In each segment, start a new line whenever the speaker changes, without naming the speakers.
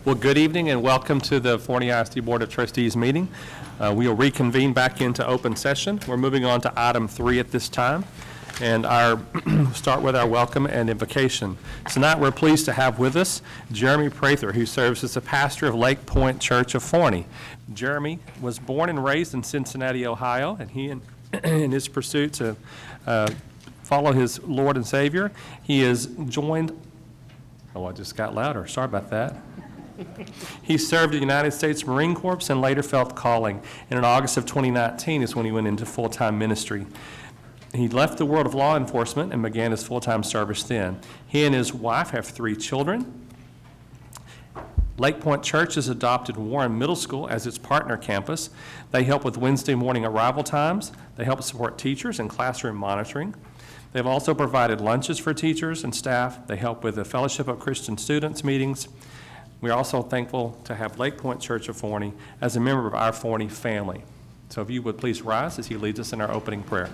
Well, good evening and welcome to the Forney ISD Board of Trustees meeting. We will reconvene back into open session. We're moving on to item 3 at this time, and start with our welcome and invocation. Tonight we're pleased to have with us Jeremy Prather, who serves as the pastor of Lake Point Church of Forney. Jeremy was born and raised in Cincinnati, Ohio, and he, in his pursuit to follow his Lord and Savior, he is joined. Oh, I just got louder. Sorry about that. He served the United States Marine Corps and later felt calling. And in August of 2019 is when he went into full-time ministry. He left the world of law enforcement and began his full-time service then. He and his wife have 3 children. Lake Point Church has adopted Warren Middle School as its partner campus. They help with Wednesday morning arrival times. They help support teachers in classroom monitoring. They've also provided lunches for teachers and staff. They help with the Fellowship of Christian Students meetings. We're also thankful to have Lake Point Church of Forney as a member of our Forney family. So if you would please rise as he leads us in our opening prayer.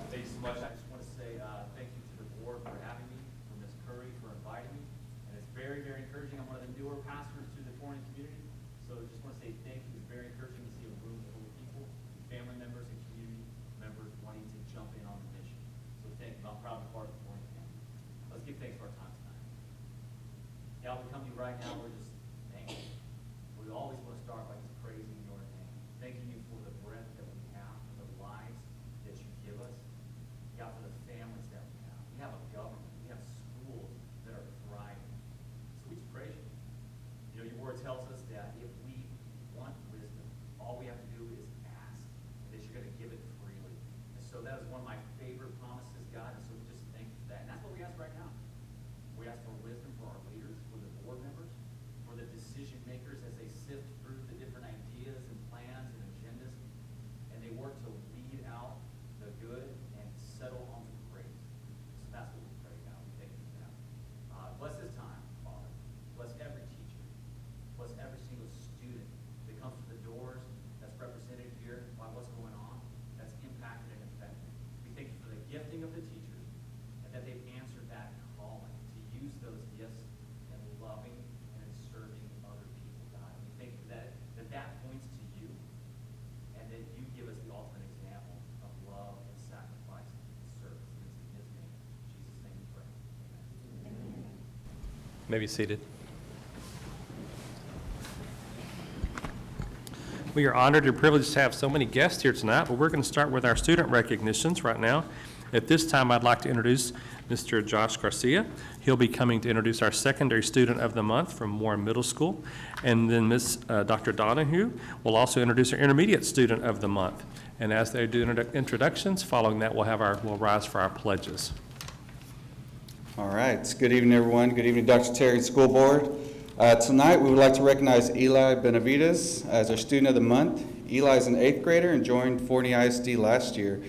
Thank you so much. I just want to say thank you to the board for having me, for Ms. Curry for inviting me. And it's very, very encouraging. I'm one of the newer pastors to the Forney community. So I just want to say thank you. It's very encouraging to see a room full of people, family members and community members wanting to jump in on the mission. So thank you. I'm proud to be part of the Forney family. Let's give thanks for our time tonight. God, we come to you right now, we're just thankful. We always want to start by just praising your name. Thanking you for the breath that we have, for the lives that you give us. God, for the families that we have. We have a government, we have schools that are thriving. So we just praise you. You know, your word tells us that if we want wisdom, all we have to do is ask, and that you're going to give it freely. And so that is one of my favorite promises, God, and so we just thank you for that. And that's what we ask right now. We ask for wisdom for our leaders, for the board members, for the decision makers as they sift through the different ideas and plans and agendas, and they work to weed out the good and settle on the great. So that's what we pray now. We thank you for that. Bless this time, Father. Bless every teacher. Bless every single student that comes through the doors that's represented here by what's going on, that's impacted and affected. We thank you for the gifting of the teachers and that they've answered that calling to use those gifts in loving and in serving other people, God. And we thank you that points to you and that you give us the ultimate example of love and sacrifice and service. And it's in his name, in Jesus' name we pray. Amen.
May be seated. We are honored and privileged to have so many guests here tonight, but we're going to start with our student recognitions right now. At this time, I'd like to introduce Mr. Josh Garcia. He'll be coming to introduce our secondary student of the month from Warren Middle School. And then Dr. Donahue will also introduce our intermediate student of the month. And as they do introductions, following that, we'll rise for our pledges.
All right. Good evening, everyone. Good evening, Dr. Terry and School Board. Tonight, we would like to recognize Eli Benavides as our student of the month. Eli is an 8th grader and joined Forney ISD last year.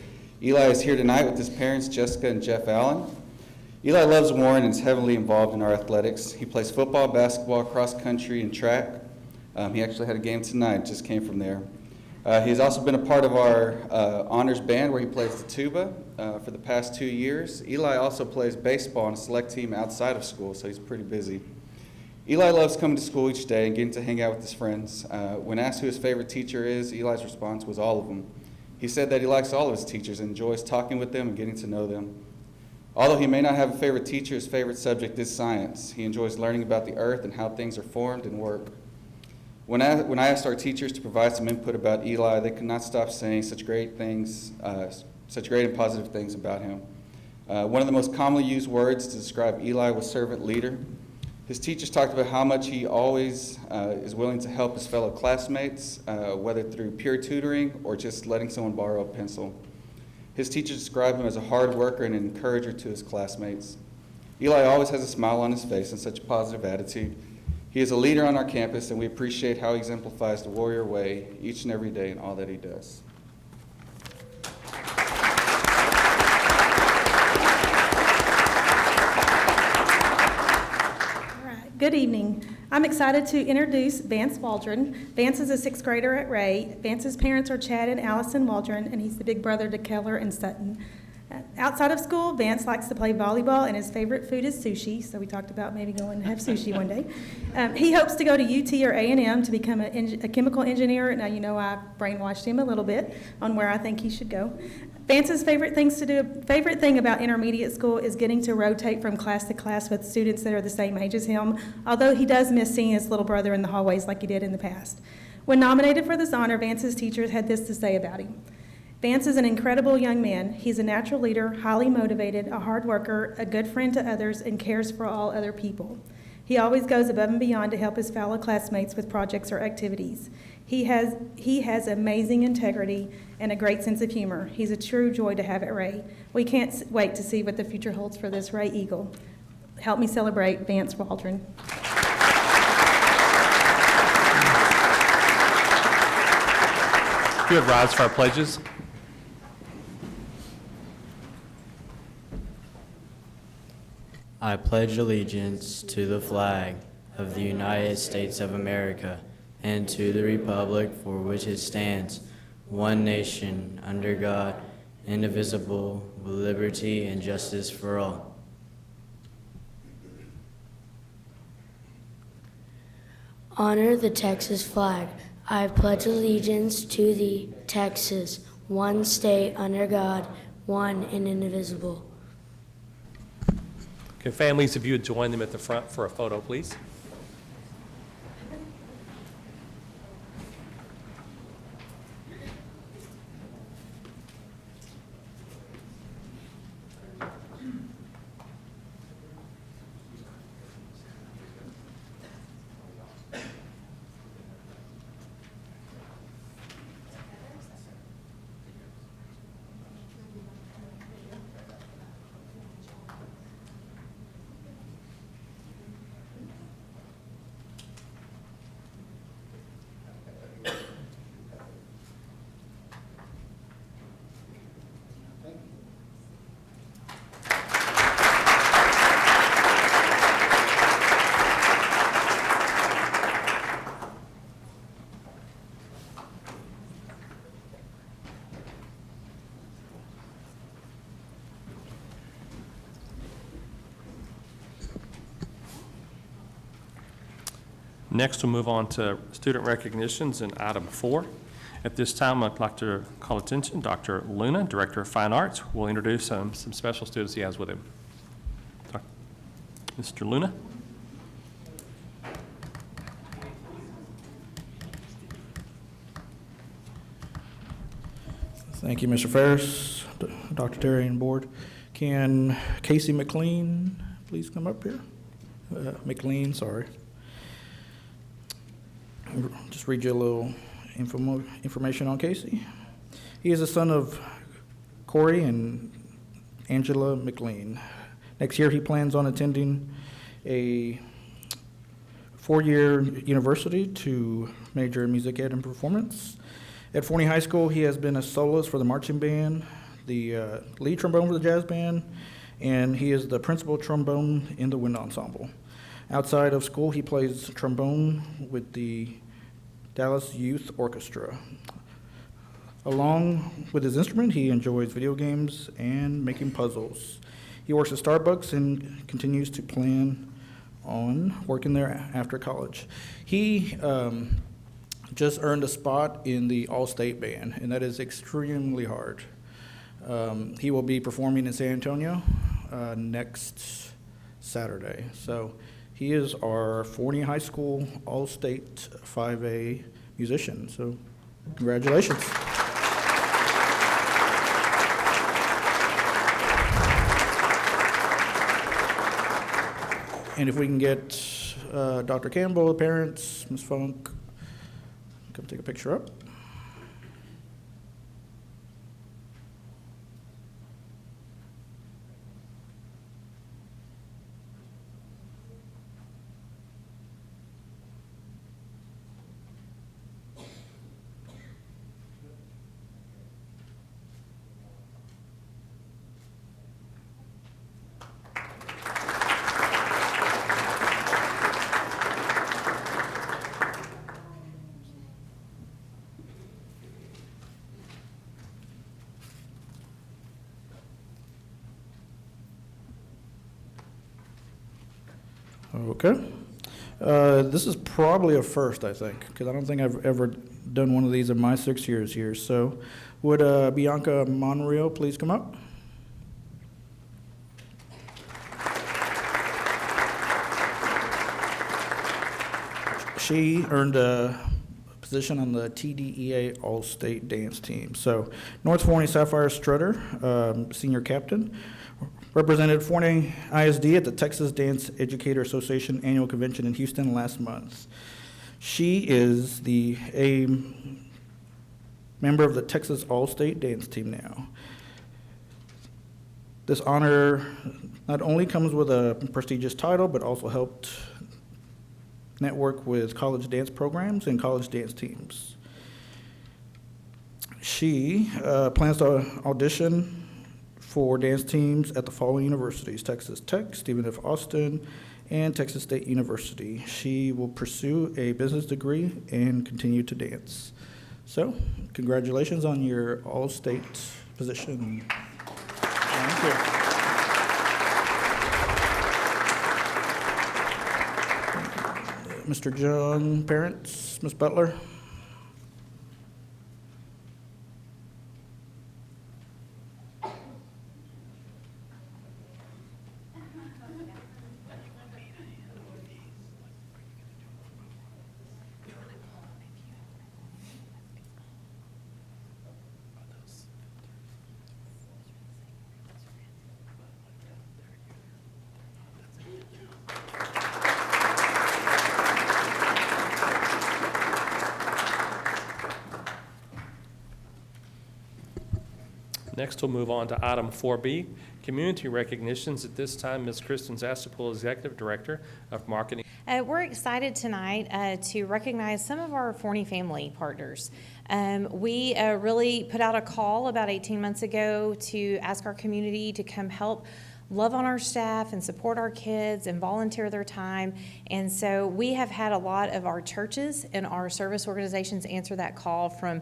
Eli is here tonight with his parents, Jessica and Jeff Allen. Eli loves Warren and is heavily involved in our athletics. He plays football, basketball, cross country, and track. He actually had a game tonight, just came from there. He has also been a part of our honors band where he plays the tuba for the past 2 years. Eli also plays baseball on a select team outside of school, so he's pretty busy. Eli loves coming to school each day and getting to hang out with his friends. When asked who his favorite teacher is, Eli's response was all of them. He said that he likes all of his teachers and enjoys talking with them and getting to know them. Although he may not have a favorite teacher, his favorite subject is science. He enjoys learning about the earth and how things are formed and work. When I asked our teachers to provide some input about Eli, they could not stop saying such great and positive things about him. One of the most commonly used words to describe Eli was servant leader. His teachers talked about how much he always is willing to help his fellow classmates, whether through peer tutoring or just letting someone borrow a pencil. His teachers describe him as a hard worker and an encourager to his classmates. Eli always has a smile on his face and such a positive attitude. He is a leader on our campus, and we appreciate how he exemplifies the warrior way each and every day in all that he does.
Good evening. I'm excited to introduce Vance Waldron. Vance is a 6th grader at Ray. Vance's parents are Chad and Allison Waldron, and he's the big brother to Keller and Sutton. Outside of school, Vance likes to play volleyball, and his favorite food is sushi, so we talked about maybe going to have sushi one day. He hopes to go to UT or A&M to become a chemical engineer. Now, you know, I brainwashed him a little bit on where I think he should go. Vance's favorite thing about intermediate school is getting to rotate from class to class with students that are the same age as him, although he does miss seeing his little brother in the hallways like he did in the past. When nominated for this honor, Vance's teachers had this to say about him. Vance is an incredible young man. He's a natural leader, highly motivated, a hard worker, a good friend to others, and cares for all other people. He always goes above and beyond to help his fellow classmates with projects or activities. He has amazing integrity and a great sense of humor. He's a true joy to have at Ray. We can't wait to see what the future holds for this Ray Eagle. Help me celebrate Vance Waldron.
If you would rise for our pledges.
I pledge allegiance to the flag of the United States of America and to the republic for which it stands, one nation, under God, indivisible, with liberty and justice for all.
Honor the Texas flag. I pledge allegiance to the Texas, one state under God, one and indivisible.
Okay, families, if you would join them at the front for a photo, please. Next, we'll move on to student recognitions in item 4. At this time, I'd like to call attention Dr. Luna, Director of Fine Arts, will introduce some special students he has with him. Mr. Luna.
Thank you, Mr. Ferris, Dr. Terry and board. Can Casey McLean please come up here? McLean, sorry. Just read you a little information on Casey. He is the son of Corey and Angela McLean. Next year, he plans on attending a 4-year university to major in music ed and performance. At Forney High School, he has been a soloist for the marching band, the lead trombone for the jazz band, and he is the principal trombone in the wind ensemble. Outside of school, he plays trombone with the Dallas Youth Orchestra. Along with his instrument, he enjoys video games and making puzzles. He works at Starbucks and continues to plan on working there after college. He just earned a spot in the All-State Band, and that is extremely hard. He will be performing in San Antonio next Saturday. So he is our Forney High School All-State 5A musician. So congratulations. And if we can get Dr. Campbell, the parents, Ms. Funk, come take a picture up. Okay. This is probably a first, I think, because I don't think I've ever done one of these in my 6 years here. So would Bianca Mon Rio please come up? She earned a position on the TDEA All-State Dance Team. So North Forney Sapphire Strutter, senior captain, represented Forney ISD at the Texas Dance Educator Association Annual Convention in Houston last month. She is a member of the Texas All-State Dance Team now. This honor not only comes with a prestigious title, but also helped network with college dance programs and college dance teams. She plans to audition for dance teams at the following universities: Texas Tech, Stephen F. Austin, and Texas State University. She will pursue a business degree and continue to dance. So, congratulations on your all-state position. Thank you. Mr. John Parents, Ms. Butler.
Next, we'll move on to item 4B, community recognitions. At this time, Ms. Kristen Zastapul, Executive Director of Marketing.
We're excited tonight to recognize some of our Forney family partners. We really put out a call about 18 months ago to ask our community to come help love on our staff and support our kids and volunteer their time. And so we have had a lot of our churches and our service organizations answer that call, from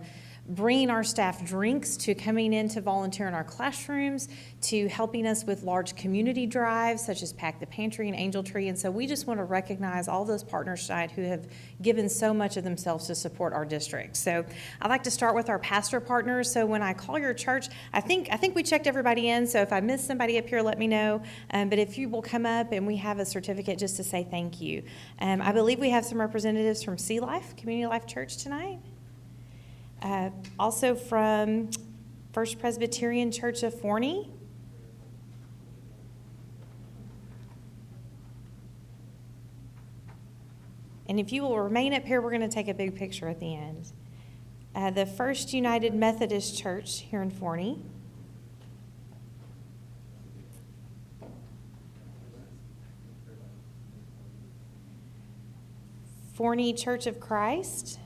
bringing our staff drinks to coming in to volunteer in our classrooms to helping us with large community drives such as Pack the Pantry and Angel Tree. And so we just want to recognize all those partners tonight who have given so much of themselves to support our district. So I'd like to start with our pastor partners. So when I call your church, I think we checked everybody in. So if I missed somebody up here, let me know. But if you will come up and we have a certificate just to say thank you. I believe we have some representatives from Sea Life, Community Life Church tonight. Also from First Presbyterian Church of Forney. And if you will remain up here, we're going to take a big picture at the end. The First United Methodist Church here in Forney. Forney Church of Christ.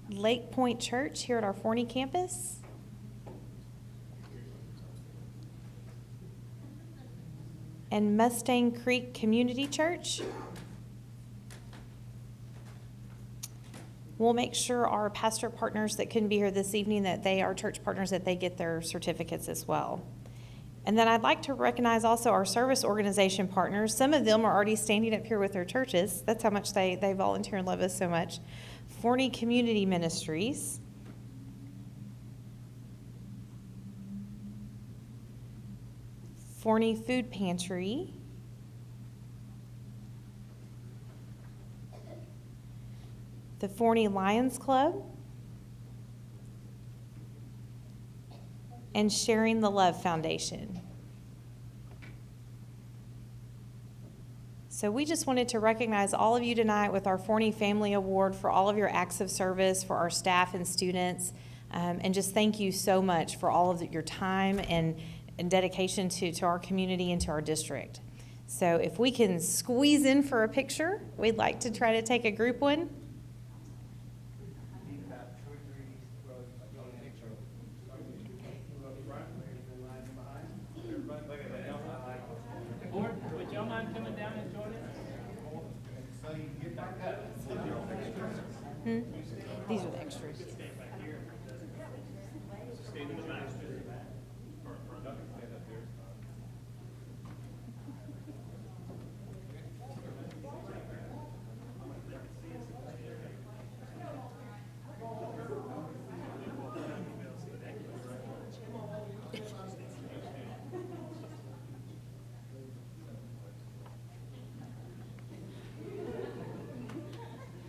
Lake Point Church here at our Forney campus. And Mustang Creek Community Church. We'll make sure our pastor partners that couldn't be here this evening, that they are church partners, that they get their certificates as well. And then I'd like to recognize also our service organization partners. Some of them are already standing up here with their churches. That's how much they volunteer and love us so much. Forney Community Ministries. Forney Food Pantry. The Forney Lions Club. And Sharing the Love Foundation. So we just wanted to recognize all of you tonight with our Forney Family Award for all of your acts of service for our staff and students, and just thank you so much for all of your time and dedication to our community and to our district. So if we can squeeze in for a picture, we'd like to try to take a group one.
Would y'all mind coming down and joining us? So you can get back up.
These are the extras.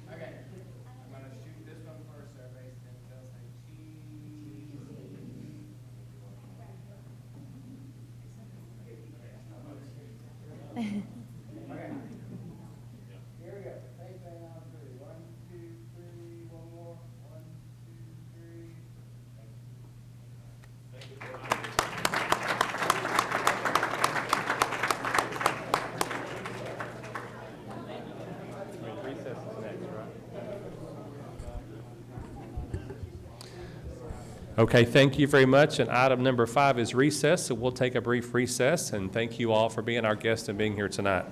Okay, I'm gonna shoot this one first, so everybody can say cheese. Okay. Here we go. Take that on three. 1, 2, 3. One more. 1, 2, 3.
Recess is next, right? Okay, thank you very much. And item number 5 is recess, so we'll take a brief recess, and thank you all for being our guests and being here tonight.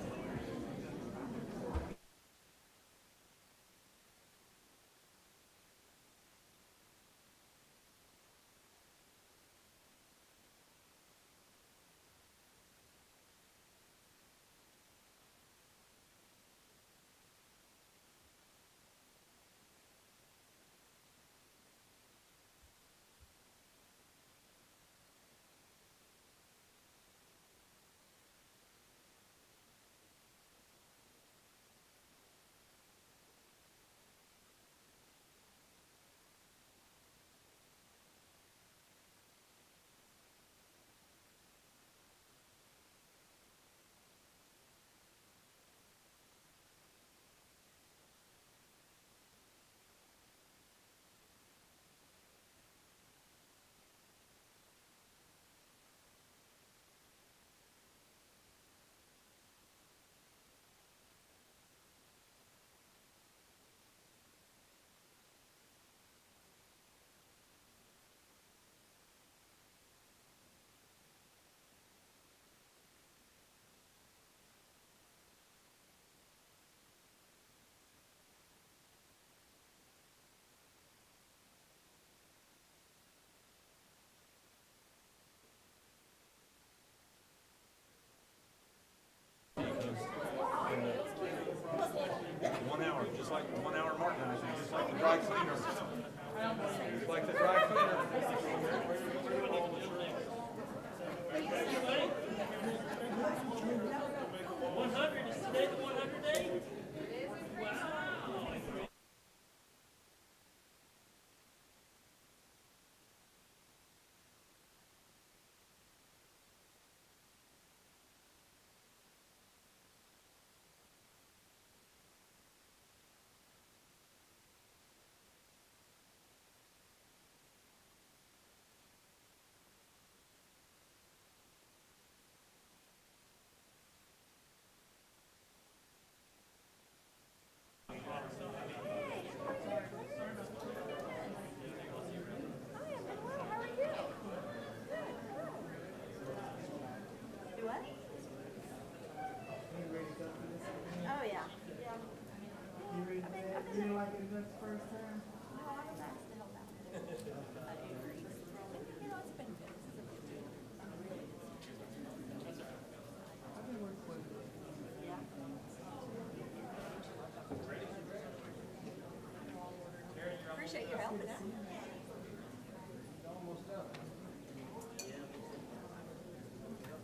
Appreciate your help with that.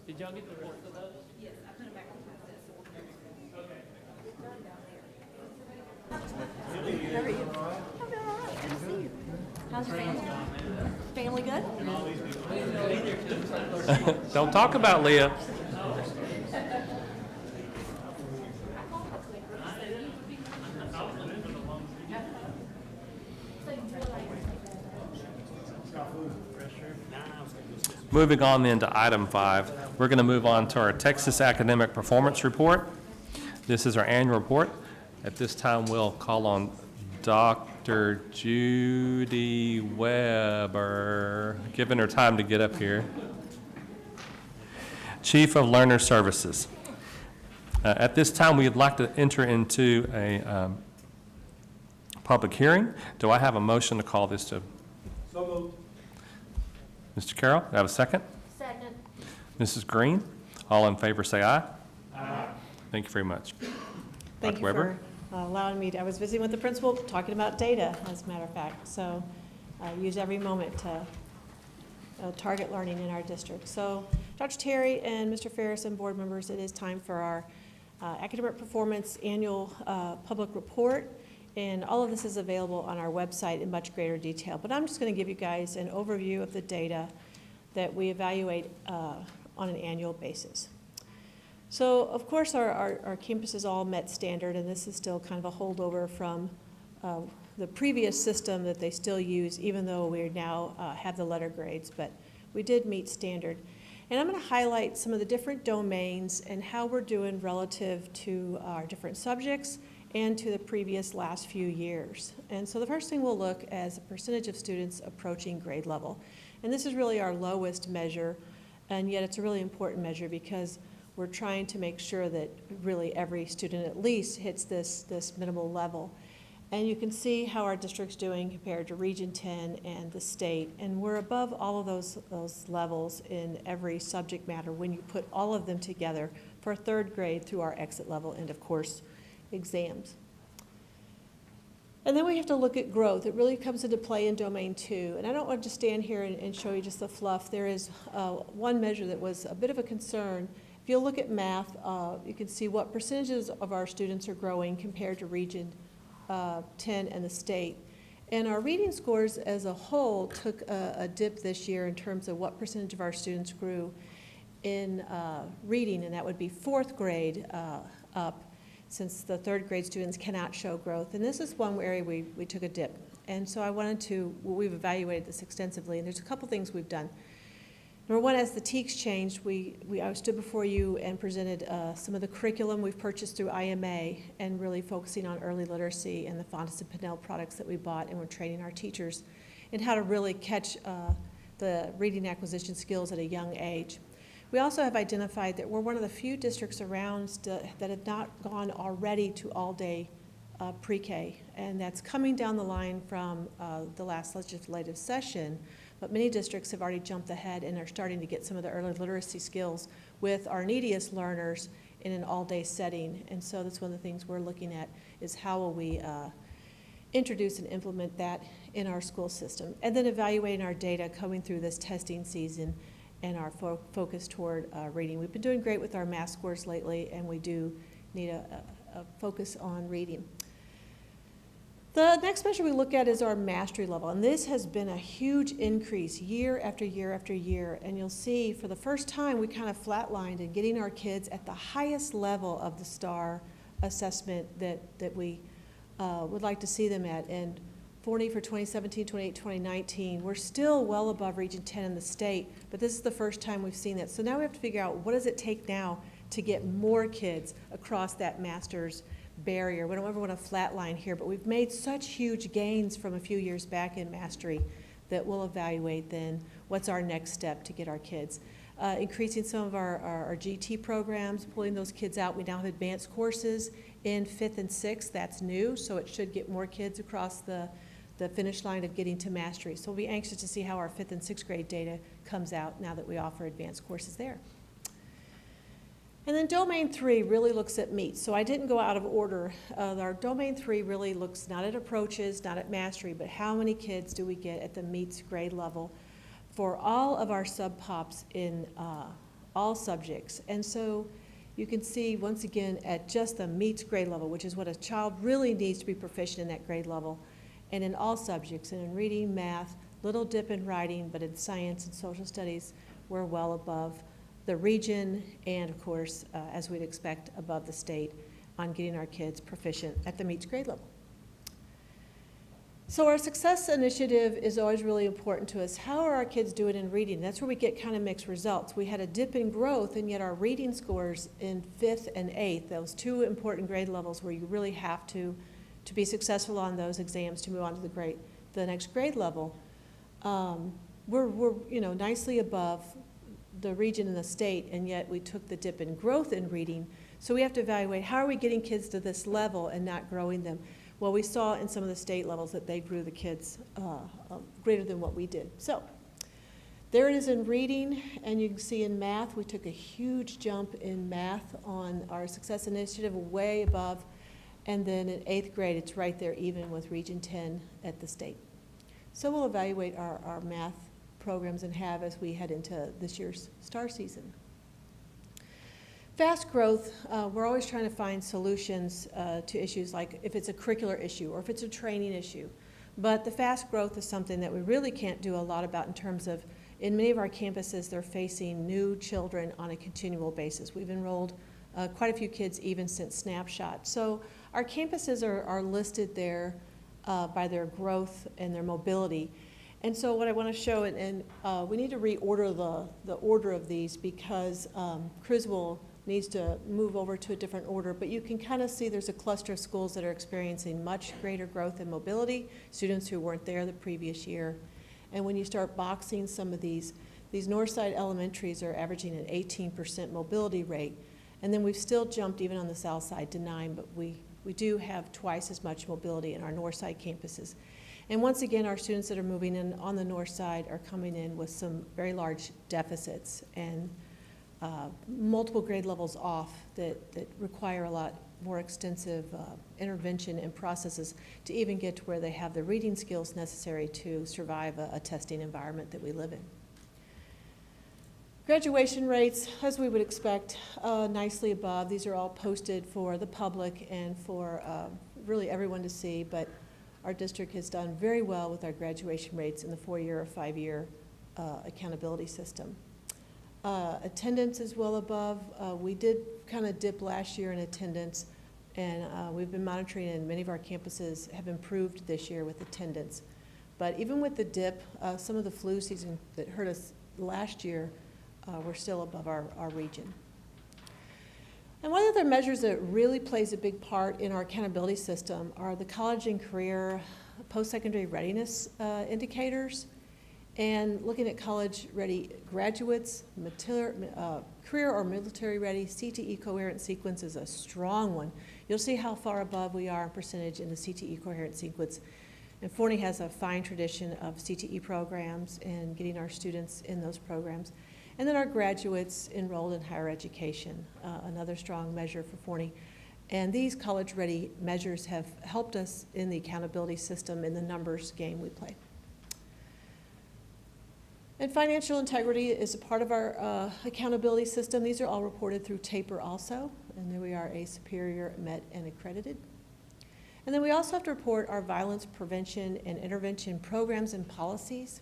Did y'all get the rest of those?
Yes, I put them back on the okay. How are you? I'm doing all right. Good to see you. How's your family? Family good?
Don't talk about Leah. Moving on then to item 5, we're going to move on to our Texas Academic Performance Report. This is our annual report. At this time, we'll call on Dr. Judy Weber, giving her time to get up here. Chief of Learner Services. At this time, we'd like to enter into a public hearing. Do I have a motion to call this to? So moved. Mr. Carroll, do I have a second?
Second.
Mrs. Green, all in favor say aye. Aye. Thank you very much.
Thank
Dr.
you
Weber?
for allowing me to, I was visiting with the principal, talking about data, as a matter of fact. So use every moment to target learning in our district. So Dr. Terry and Mr. Ferris and board members, it is time for our academic performance annual public report. And all of this is available on our website in much greater detail. But I'm just going to give you guys an overview of the data that we evaluate on an annual basis. So, of course, our campuses all met standard, and this is still kind of a holdover from the previous system that they still use, even though we now have the letter grades. But we did meet standard. And I'm going to highlight some of the different domains and how we're doing relative to our different subjects and to the previous last few years. And so the first thing we'll look at is the percentage of students approaching grade level. And this is really our lowest measure, and yet it's a really important measure because we're trying to make sure that really every student at least hits this minimal level. And you can see how our district's doing compared to Region 10 and the state. And we're above all of those levels in every subject matter when you put all of them together for third grade through our exit level and, of course, exams. And then we have to look at growth. It really comes into play in domain 2. And I don't want to just stand here and show you just the fluff. There is one measure that was a bit of a concern. If you look at math, you can see what percentages of our students are growing compared to Region 10 and the state. And our reading scores as a whole took a dip this year in terms of what percentage of our students grew in reading, and that would be fourth grade up, since the third grade students cannot show growth. And this is one area we took a dip. And so I wanted to, we've evaluated this extensively, and there's a couple things we've done. Number one, as the TEKS changed, I stood before you and presented some of the curriculum we've purchased through IMA and really focusing on early literacy and the Fontes and Pinnell products that we bought, and we're training our teachers in how to really catch the reading acquisition skills at a young age. We also have identified that we're one of the few districts around that have not gone already to all-day pre-K, and that's coming down the line from the last legislative session, but many districts have already jumped ahead and are starting to get some of the early literacy skills with our neediest learners in an all-day setting, and so that's one of the things we're looking at is how will we introduce and implement that in our school system, and then evaluating our data coming through this testing season and our focus toward reading. We've been doing great with our math scores lately, and we do need a focus on reading. The next measure we look at is our mastery level, and this has been a huge increase year after year after year, and you'll see for the first time we kind of flatlined in getting our kids at the highest level of the STAR assessment that we would like to see them at. And Forney for 2017, 2018, 2019, we're still well above Region 10 in the state, but this is the first time we've seen that. So now we have to figure out what does it take now to get more kids across that master's barrier. We don't ever want to flatline here, but we've made such huge gains from a few years back in mastery that we'll evaluate then what's our next step to get our kids. Increasing some of our GT programs, pulling those kids out. We now have advanced courses in 5th and 6th. That's new, so it should get more kids across the finish line of getting to mastery. So we'll be anxious to see how our 5th and 6th grade data comes out now that we offer advanced courses there. And then Domain 3 really looks at meets. So I didn't go out of order. Our Domain 3 really looks not at approaches, not at mastery, but how many kids do we get at the meets grade level for all of our sub-pops in all subjects. And so you can see, once again, at just the meets grade level, which is what a child really needs to be proficient in that grade level, and in all subjects, and in reading, math, little dip in writing, but in science and social studies, we're well above the region and, of course, as we'd expect, above the state on getting our kids proficient at the meets grade level. So our success initiative is always really important to us. How are our kids doing in reading? That's where we get kind of mixed results. We had a dip in growth, and yet our reading scores in 5th and 8th, those two important grade levels where you really have to be successful on those exams to move on to the next grade level, we're nicely above the region and the state, and yet we took the dip in growth in reading. So we have to evaluate how are we getting kids to this level and not growing them. Well, we saw in some of the state levels that they grew the kids greater than what we did. So there it is in reading, and you can see in math, we took a huge jump in math on our Success Initiative, way above. And then in 8th grade, it's right there even with Region 10 at the state. So we'll evaluate our math programs and have as we head into this year's STAR season. Fast growth, we're always trying to find solutions to issues like if it's a curricular issue or if it's a training issue. But the fast growth is something that we really can't do a lot about in terms of, in many of our campuses, they're facing new children on a continual basis. We've enrolled quite a few kids even since Snapshot. So our campuses are listed there by their growth and their mobility. And so what I want to show, and we need to reorder the order of these because Criswell needs to move over to a different order, but you can kind of see there's a cluster of schools that are experiencing much greater growth and mobility, students who weren't there the previous year. And when you start boxing some of these Northside elementaries are averaging an 18% mobility rate, and then we've still jumped even on the south side to 9%, but we do have twice as much mobility in our north side campuses. And once again, our students that are moving in on the north side are coming in with some very large deficits and multiple grade levels off that require a lot more extensive intervention and processes to even get to where they have the reading skills necessary to survive a testing environment that we live in. Graduation rates, as we would expect, nicely above. These are all posted for the public and for really everyone to see, but our district has done very well with our graduation rates in the 4-year or 5-year accountability system. Attendance is well above. We did kind of dip last year in attendance, and we've been monitoring, and many of our campuses have improved this year with attendance. But even with the dip, some of the flu season that hurt us last year, we're still above our region. And one of the measures that really plays a big part in our accountability system are the college and career post-secondary readiness indicators. And looking at college-ready graduates, career or military-ready, CTE coherent sequence is a strong one. You'll see how far above we are in percentage in the CTE coherent sequence. And Forney has a fine tradition of CTE programs and getting our students in those programs. And then our graduates enrolled in higher education, another strong measure for Forney. And these college-ready measures have helped us in the accountability system in the numbers game we play. And financial integrity is a part of our accountability system. These are all reported through TAPER also, and there we are, A Superior, Met, and accredited. And then we also have to report our violence prevention and intervention programs and policies.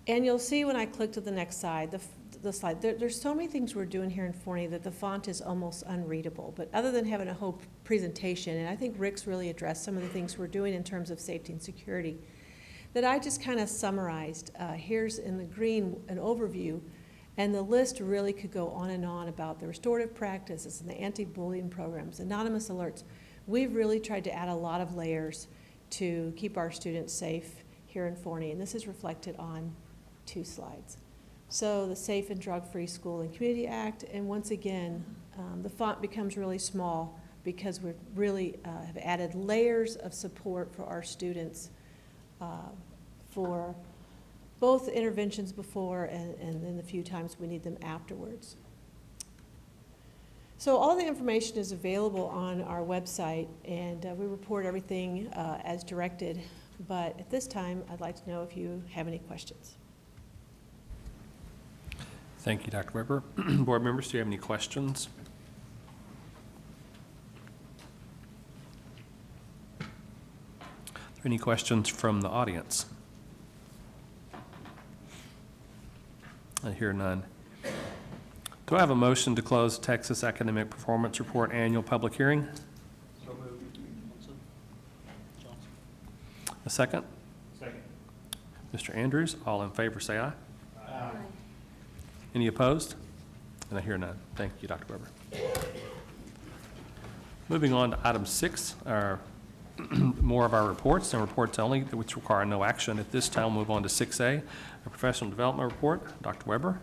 And you'll see when I click to the next slide, the slide, there's so many things we're doing here in Forney that the font is almost unreadable. But other than having a whole presentation, and I think Rick's really addressed some of the things we're doing in terms of safety and security, that I just kind of summarized. Here's in the green an overview, and the list really could go on and on about the restorative practices and the anti-bullying programs, anonymous alerts. We've really tried to add a lot of layers to keep our students safe here in Forney, and this is reflected on 2 slides. So the Safe and Drug-Free School and Community Act, and once again, the font becomes really small because we really have added layers of support for our students for both interventions before and then the few times we need them afterwards. So all the information is available on our website, and we report everything as directed. But at this time, I'd like to know if you have any questions.
Thank you, Dr. Weber. Board members, do you have any questions? Are there any questions from the audience? I hear none. Do I have a motion to close Texas Academic Performance Report Annual Public Hearing?
So moved.
A second?
Second.
Mr. Andrews, all in favor say aye.
Aye.
Any opposed? And I hear none. Thank you, Dr. Weber. Moving on to item 6, our more of our reports and reports only, which require no action. At this time, we'll move on to 6A, a professional development report. Dr. Weber.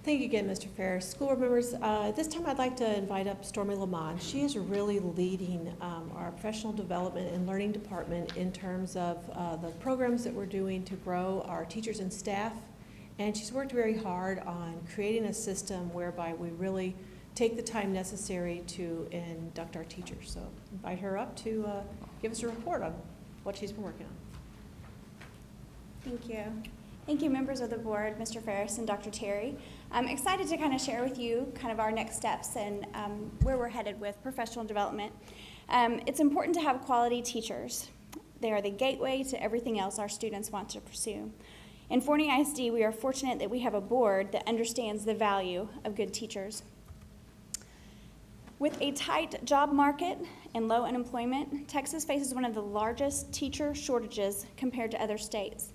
Thank you again, Mr. Ferris. School board members, at this time I'd like to invite up Stormy Lamont. She is really leading our professional development and learning department in terms of the programs that we're doing to grow our teachers and staff. And she's worked very hard on creating a system whereby we really take the time necessary to induct our teachers. So invite her up to give us a report on what she's been working on.
Thank you. Thank you, members of the board, Mr. Ferris and Dr. Terry. I'm excited to kind of share with you kind of our next steps and where we're headed with professional development. It's important to have quality teachers. They are the gateway to everything else our students want to pursue. In Forney ISD, we are fortunate that we have a board that understands the value of good teachers. With a tight job market and low unemployment, Texas faces one of the largest teacher shortages compared to other states.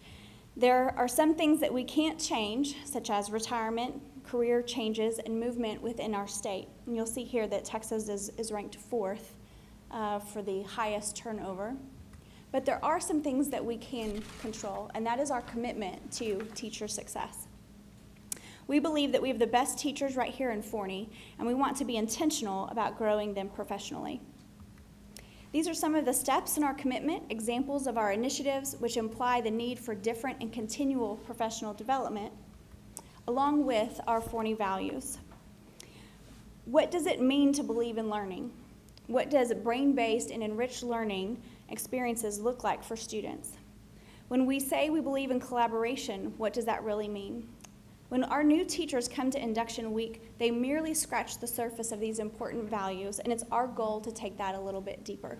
There are some things that we can't change, such as retirement, career changes, and movement within our state. And you'll see here that Texas is ranked 4th for the highest turnover. But there are some things that we can control, and that is our commitment to teacher success. We believe that we have the best teachers right here in Forney, and we want to be intentional about growing them professionally. These are some of the steps in our commitment, examples of our initiatives which imply the need for different and continual professional development, along with our Forney values. What does it mean to believe in learning? What does brain-based and enriched learning experiences look like for students? When we say we believe in collaboration, what does that really mean? When our new teachers come to induction week, they merely scratch the surface of these important values, and it's our goal to take that a little bit deeper.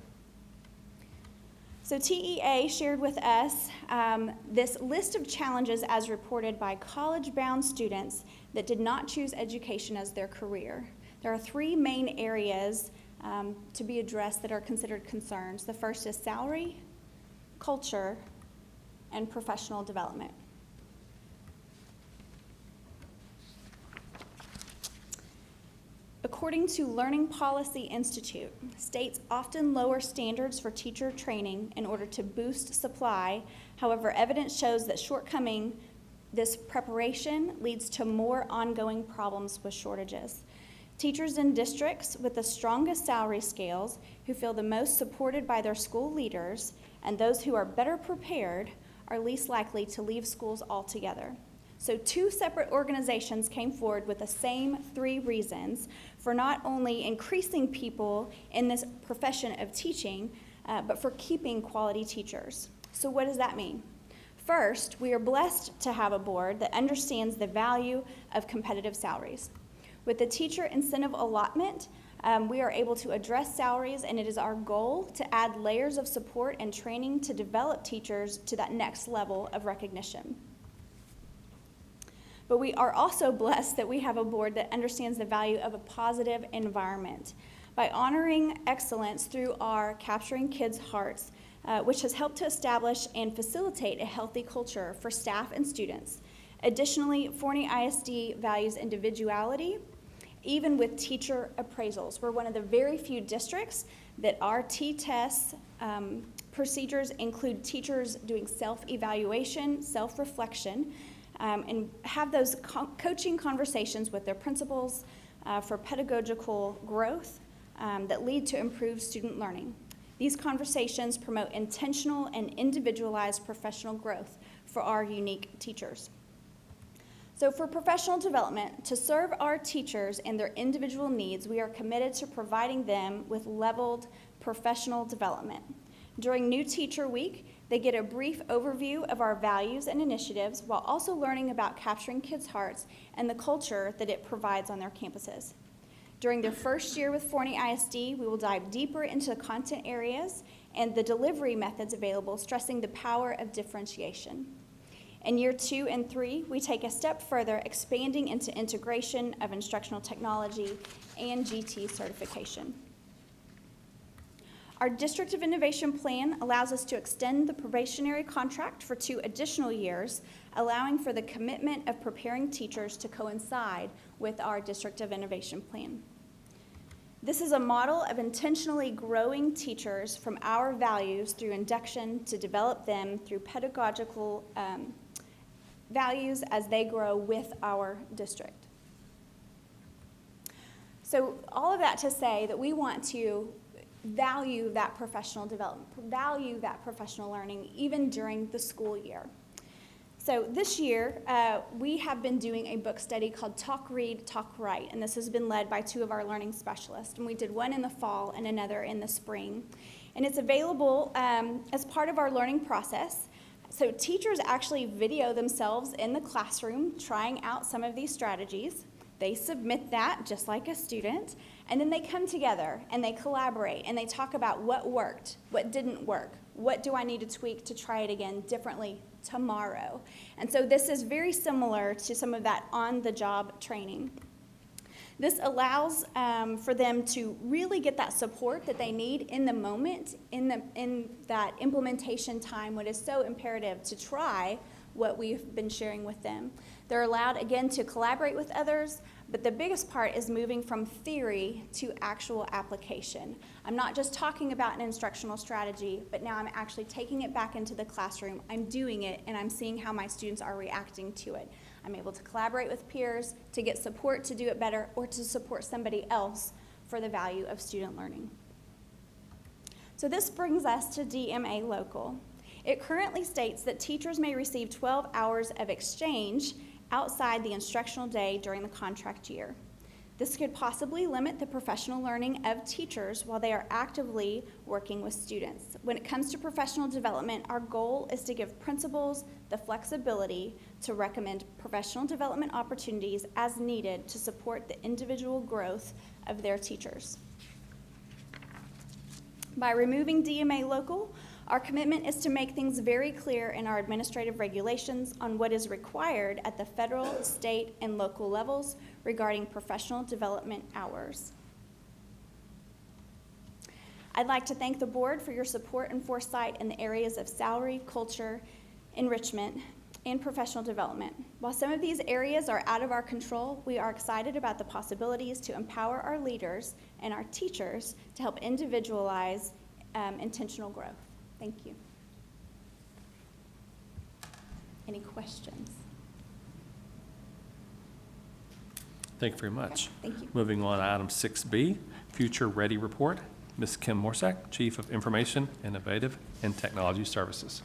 So TEA shared with us this list of challenges as reported by college-bound students that did not choose education as their career. There are 3 main areas to be addressed that are considered concerns. The first is salary, culture, and professional development. According to Learning Policy Institute, states often lower standards for teacher training in order to boost supply. However, evidence shows that shortcoming this preparation leads to more ongoing problems with shortages. Teachers in districts with the strongest salary scales, who feel the most supported by their school leaders, and those who are better prepared are least likely to leave schools altogether. So 2 separate organizations came forward with the same 3 reasons for not only increasing people in this profession of teaching, but for keeping quality teachers. So what does that mean? First, we are blessed to have a board that understands the value of competitive salaries. With the teacher incentive allotment, we are able to address salaries, and it is our goal to add layers of support and training to develop teachers to that next level of recognition. But we are also blessed that we have a board that understands the value of a positive environment. By honoring excellence through our Capturing Kids' Hearts, which has helped to establish and facilitate a healthy culture for staff and students. Additionally, Forney ISD values individuality, even with teacher appraisals. We're one of the very few districts that our T-test procedures include teachers doing self-evaluation, self-reflection, and have those coaching conversations with their principals for pedagogical growth that lead to improved student learning. These conversations promote intentional and individualized professional growth for our unique teachers. So for professional development, to serve our teachers and their individual needs, we are committed to providing them with leveled professional development. During New Teacher Week, they get a brief overview of our values and initiatives while also learning about Capturing Kids' Hearts and the culture that it provides on their campuses. During their first year with Forney ISD, we will dive deeper into the content areas and the delivery methods available, stressing the power of differentiation. In year 2 and 3, we take a step further, expanding into integration of instructional technology and GT certification. Our District of Innovation plan allows us to extend the probationary contract for 2 additional years, allowing for the commitment of preparing teachers to coincide with our District of Innovation plan. This is a model of intentionally growing teachers from our values through induction to develop them through pedagogical values as they grow with our district. So all of that to say that we want to value that professional development, value that professional learning even during the school year. So this year, we have been doing a book study called Talk Read, Talk Write, and this has been led by 2 of our learning specialists. And we did one in the fall and another in the spring. And it's available as part of our learning process. So teachers actually video themselves in the classroom trying out some of these strategies. They submit that just like a student, and then they come together and they collaborate and they talk about what worked, what didn't work, what do I need to tweak to try it again differently tomorrow. And so this is very similar to some of that on-the-job training. This allows for them to really get that support that they need in the moment, in that implementation time when it's so imperative to try what we've been sharing with them. They're allowed, again, to collaborate with others, but the biggest part is moving from theory to actual application. I'm not just talking about an instructional strategy, but now I'm actually taking it back into the classroom. I'm doing it, and I'm seeing how my students are reacting to it. I'm able to collaborate with peers to get support to do it better or to support somebody else for the value of student learning. So this brings us to DMA Local. It currently states that teachers may receive 12 hours of exchange outside the instructional day during the contract year. This could possibly limit the professional learning of teachers while they are actively working with students. When it comes to professional development, our goal is to give principals the flexibility to recommend professional development opportunities as needed to support the individual growth of their teachers. By removing DMA Local, our commitment is to make things very clear in our administrative regulations on what is required at the federal, state, and local levels regarding professional development hours. I'd like to thank the board for your support and foresight in the areas of salary, culture, enrichment, and professional development. While some of these areas are out of our control, we are excited about the possibilities to empower our leaders and our teachers to help individualize intentional growth. Thank you. Any questions?
Thank you very much.
Thank you.
Moving on to item 6B, Future Ready Report. Ms. Kim Morsack, Chief of Information, Innovative, and Technology Services.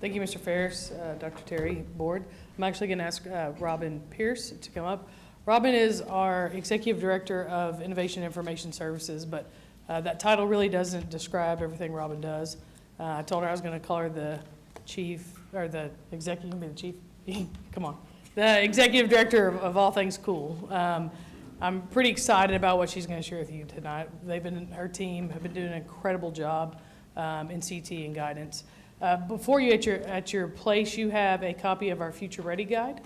Thank you, Mr. Ferris, Dr. Terry, Board. I'm actually going to ask Robin Pierce to come up. Robin is our Executive Director of Innovation and Information Services, but that title really doesn't describe everything Robin does. I told her I was going to call her the chief, or the executive, the chief, come on, the executive director of all things cool. I'm pretty excited about what she's going to share with you tonight. Her team have been doing an incredible job in CT and guidance. Before you at your place, you have a copy of our Future Ready Guide.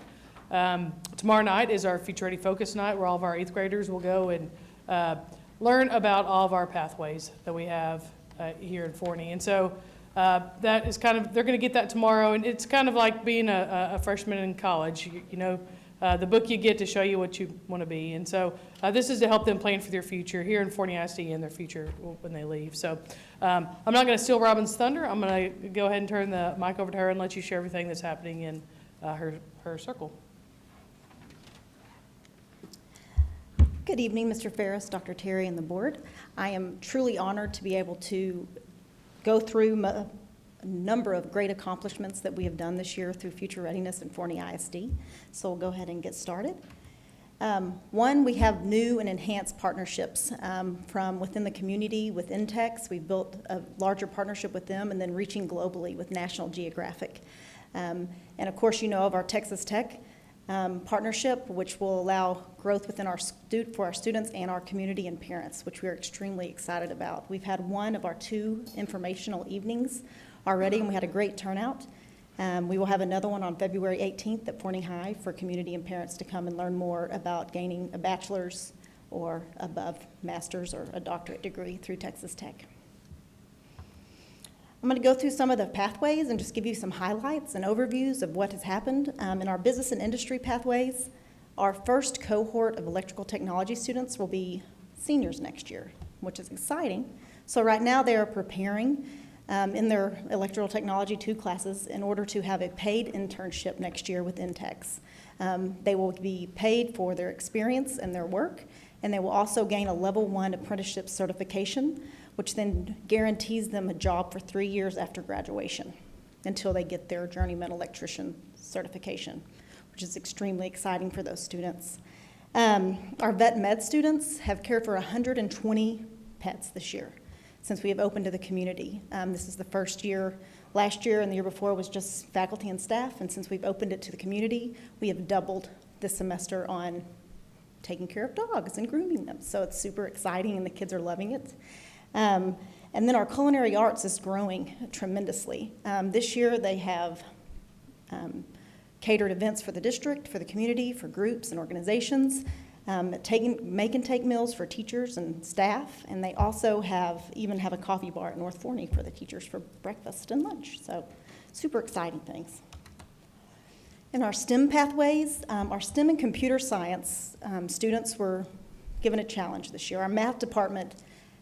Tomorrow night is our Future Ready Focus Night, where all of our 8th graders will go and learn about all of our pathways that we have here in Forney. And so that is kind of, they're going to get that tomorrow, and it's kind of like being a freshman in college. You know, the book you get to show you what you want to be. And so this is to help them plan for their future here in Forney ISD and their future when they leave. So I'm not going to steal Robin's thunder. I'm going to go ahead and turn the mic over to her and let you share everything that's happening in her circle.
Good evening, Mr. Ferris, Dr. Terry, and the board. I am truly honored to be able to go through a number of great accomplishments that we have done this year through Future Readiness in Forney ISD. So we'll go ahead and get started. One, we have new and enhanced partnerships from within the community with Intex. We've built a larger partnership with them, and then reaching globally with National Geographic. And of course, you know of our Texas Tech partnership, which will allow growth within for our students and our community and parents, which we are extremely excited about. We've had one of our 2 informational evenings already, and we had a great turnout. We will have another one on February 18th at Forney High for community and parents to come and learn more about gaining a bachelor's or above master's or a doctorate degree through Texas Tech. I'm going to go through some of the pathways and just give you some highlights and overviews of what has happened. In our business and industry pathways, our first cohort of electrical technology students will be seniors next year, which is exciting. So right now they are preparing in their electrical technology 2 classes in order to have a paid internship next year with Intex. They will be paid for their experience and their work, and they will also gain a Level 1 apprenticeship certification, which then guarantees them a job for 3 years after graduation until they get their journeyman electrician certification, which is extremely exciting for those students. Our vet med students have cared for 120 pets this year since we have opened to the community. This is the first year. Last year and the year before was just faculty and staff, and since we've opened it to the community, we have doubled this semester on taking care of dogs and grooming them. So it's super exciting, and the kids are loving it. And then our culinary arts is growing tremendously. This year they have catered events for the district, for the community, for groups and organizations, make and take meals for teachers and staff, and they also even have a coffee bar at North Forney for the teachers for breakfast and lunch. So super exciting things. In our STEM pathways, our STEM and computer science students were given a challenge this year. Our math department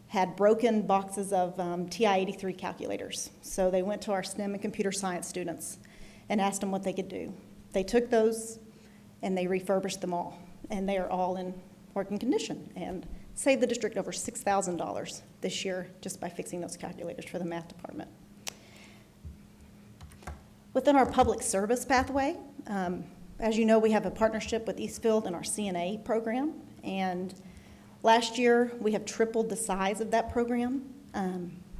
had broken boxes of TI-83 calculators. So they went to our STEM and computer science students and asked them what they could do. They took those and they refurbished them all, and they are all in working condition and saved the district over $6,000 this year just by fixing those calculators for the math department. Within our public service pathway, as you know, we have a partnership with Eastfield in our CNA program, and last year we have tripled the size of that program.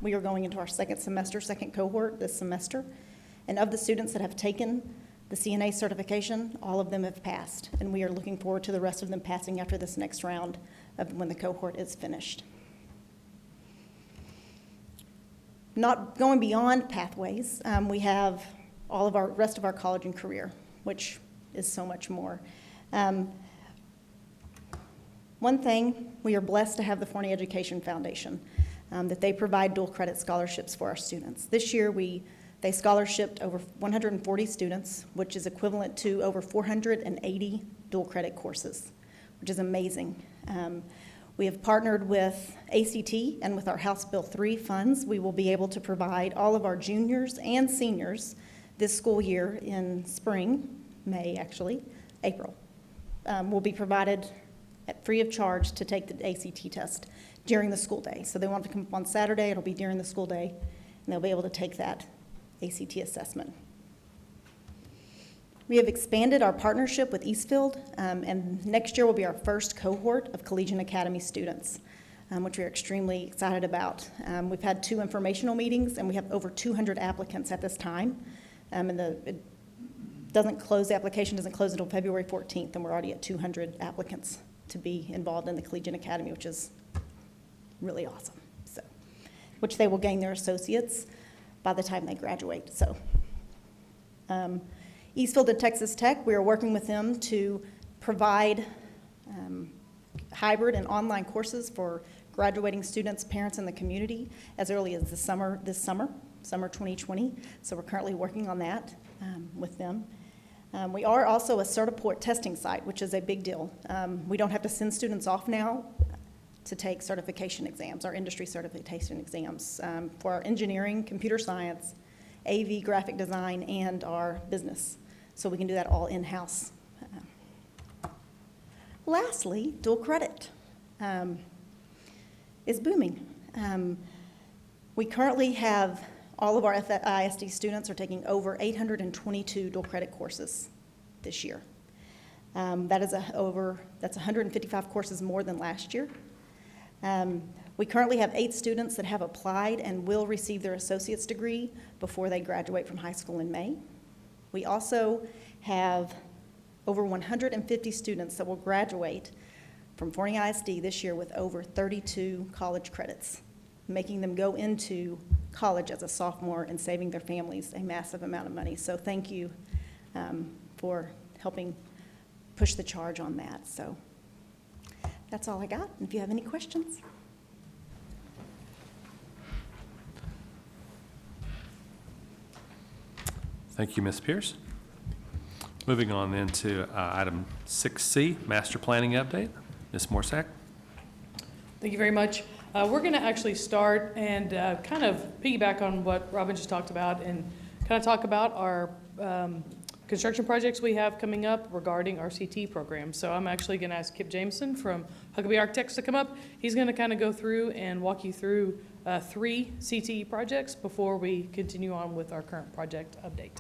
We are going into our second cohort this semester, and of the students that have taken the CNA certification, all of them have passed, and we are looking forward to the rest of them passing after this next round of when the cohort is finished. Not going beyond pathways, we have all of our rest of our college and career, which is so much more. One thing, we are blessed to have the Forney Education Foundation, that they provide dual credit scholarships for our students. This year, they scholarshiped over 140 students, which is equivalent to over 480 dual credit courses, which is amazing. We have partnered with ACT, and with our House Bill 3 funds, we will be able to provide all of our juniors and seniors this school year in spring, May actually, April, will be provided at free of charge to take the ACT test during the school day. So they want to come up on Saturday, it'll be during the school day, and they'll be able to take that ACT assessment. We have expanded our partnership with Eastfield, and next year will be our first cohort of Collegiate Academy students, which we are extremely excited about. We've had 2 informational meetings, and we have over 200 applicants at this time. And the application doesn't close until February 14th, and we're already at 200 applicants to be involved in the Collegiate Academy, which is really awesome. So, which they will gain their associates by the time they graduate. So, Eastfield and Texas Tech, we are working with them to provide hybrid and online courses for graduating students, parents, and the community as early as this summer 2020. So we're currently working on that with them. We are also a Certiport testing site, which is a big deal. We don't have to send students off now to take certification exams, our industry certification exams, for our engineering, computer science, AV, graphic design, and our business. So we can do that all in-house. Lastly, dual credit is booming. We currently have all of our ISD students are taking over 822 dual credit courses this year. That's 155 courses more than last year. We currently have 8 students that have applied and will receive their associate's degree before they graduate from high school in May. We also have over 150 students that will graduate from Forney ISD this year with over 32 college credits, making them go into college as a sophomore and saving their families a massive amount of money. So thank you for helping push the charge on that. So that's all I got. If you have any questions.
Thank you, Ms. Pierce. Moving on then to item 6C, master planning update. Ms. Morsack.
Thank you very much. We're going to actually start and kind of piggyback on what Robin just talked about and kind of talk about our construction projects we have coming up regarding our CT program. So I'm actually going to ask Kip Jameson from Huckabee Architects to come up. He's going to kind of go through and walk you through 3 CTE projects before we continue on with our current project update.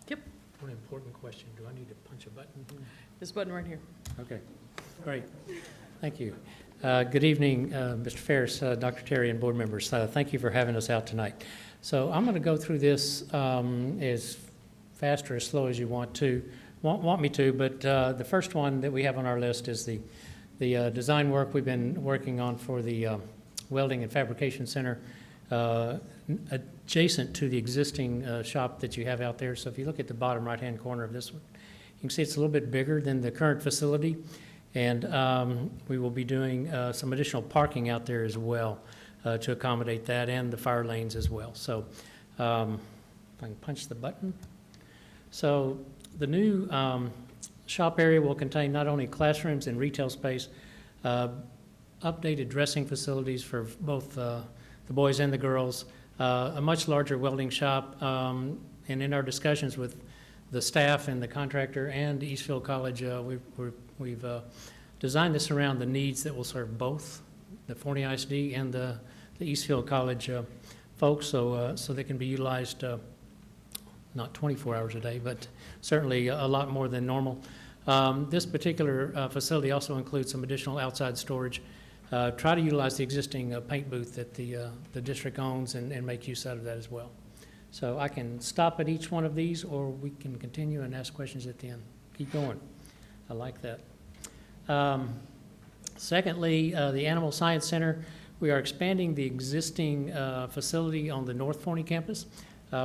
Yep,
One important question, do I need to punch a button?
this button right here.
Okay, great, thank you. Good evening, Mr. Ferris, Dr. Terry, and board members. Thank you for having us out tonight. So I'm going to go through this as fast or as slow as you want me to, but the first one that we have on our list is the design work we've been working on for the Welding and Fabrication Center adjacent to the existing shop that you have out there. So if you look at the bottom right-hand corner of this one, you can see it's a little bit bigger than the current facility, and we will be doing some additional parking out there as well to accommodate that, and the fire lanes as well. So if I can punch the button. So the new shop area will contain not only classrooms and retail space, updated dressing facilities for both the boys and the girls, a much larger welding shop, and in our discussions with the staff and the contractor and Eastfield College, we've designed this around the needs that will serve both the Forney ISD and the Eastfield College folks, so they can be utilized not 24 hours a day, but certainly a lot more than normal. This particular facility also includes some additional outside storage. Try to utilize the existing paint booth that the district owns and make use out of that as well. So I can stop at each one of these, or we can continue and ask questions at the end. Keep going. I like that. Secondly, the Animal Science Center. We are expanding the existing facility on the North Forney campus.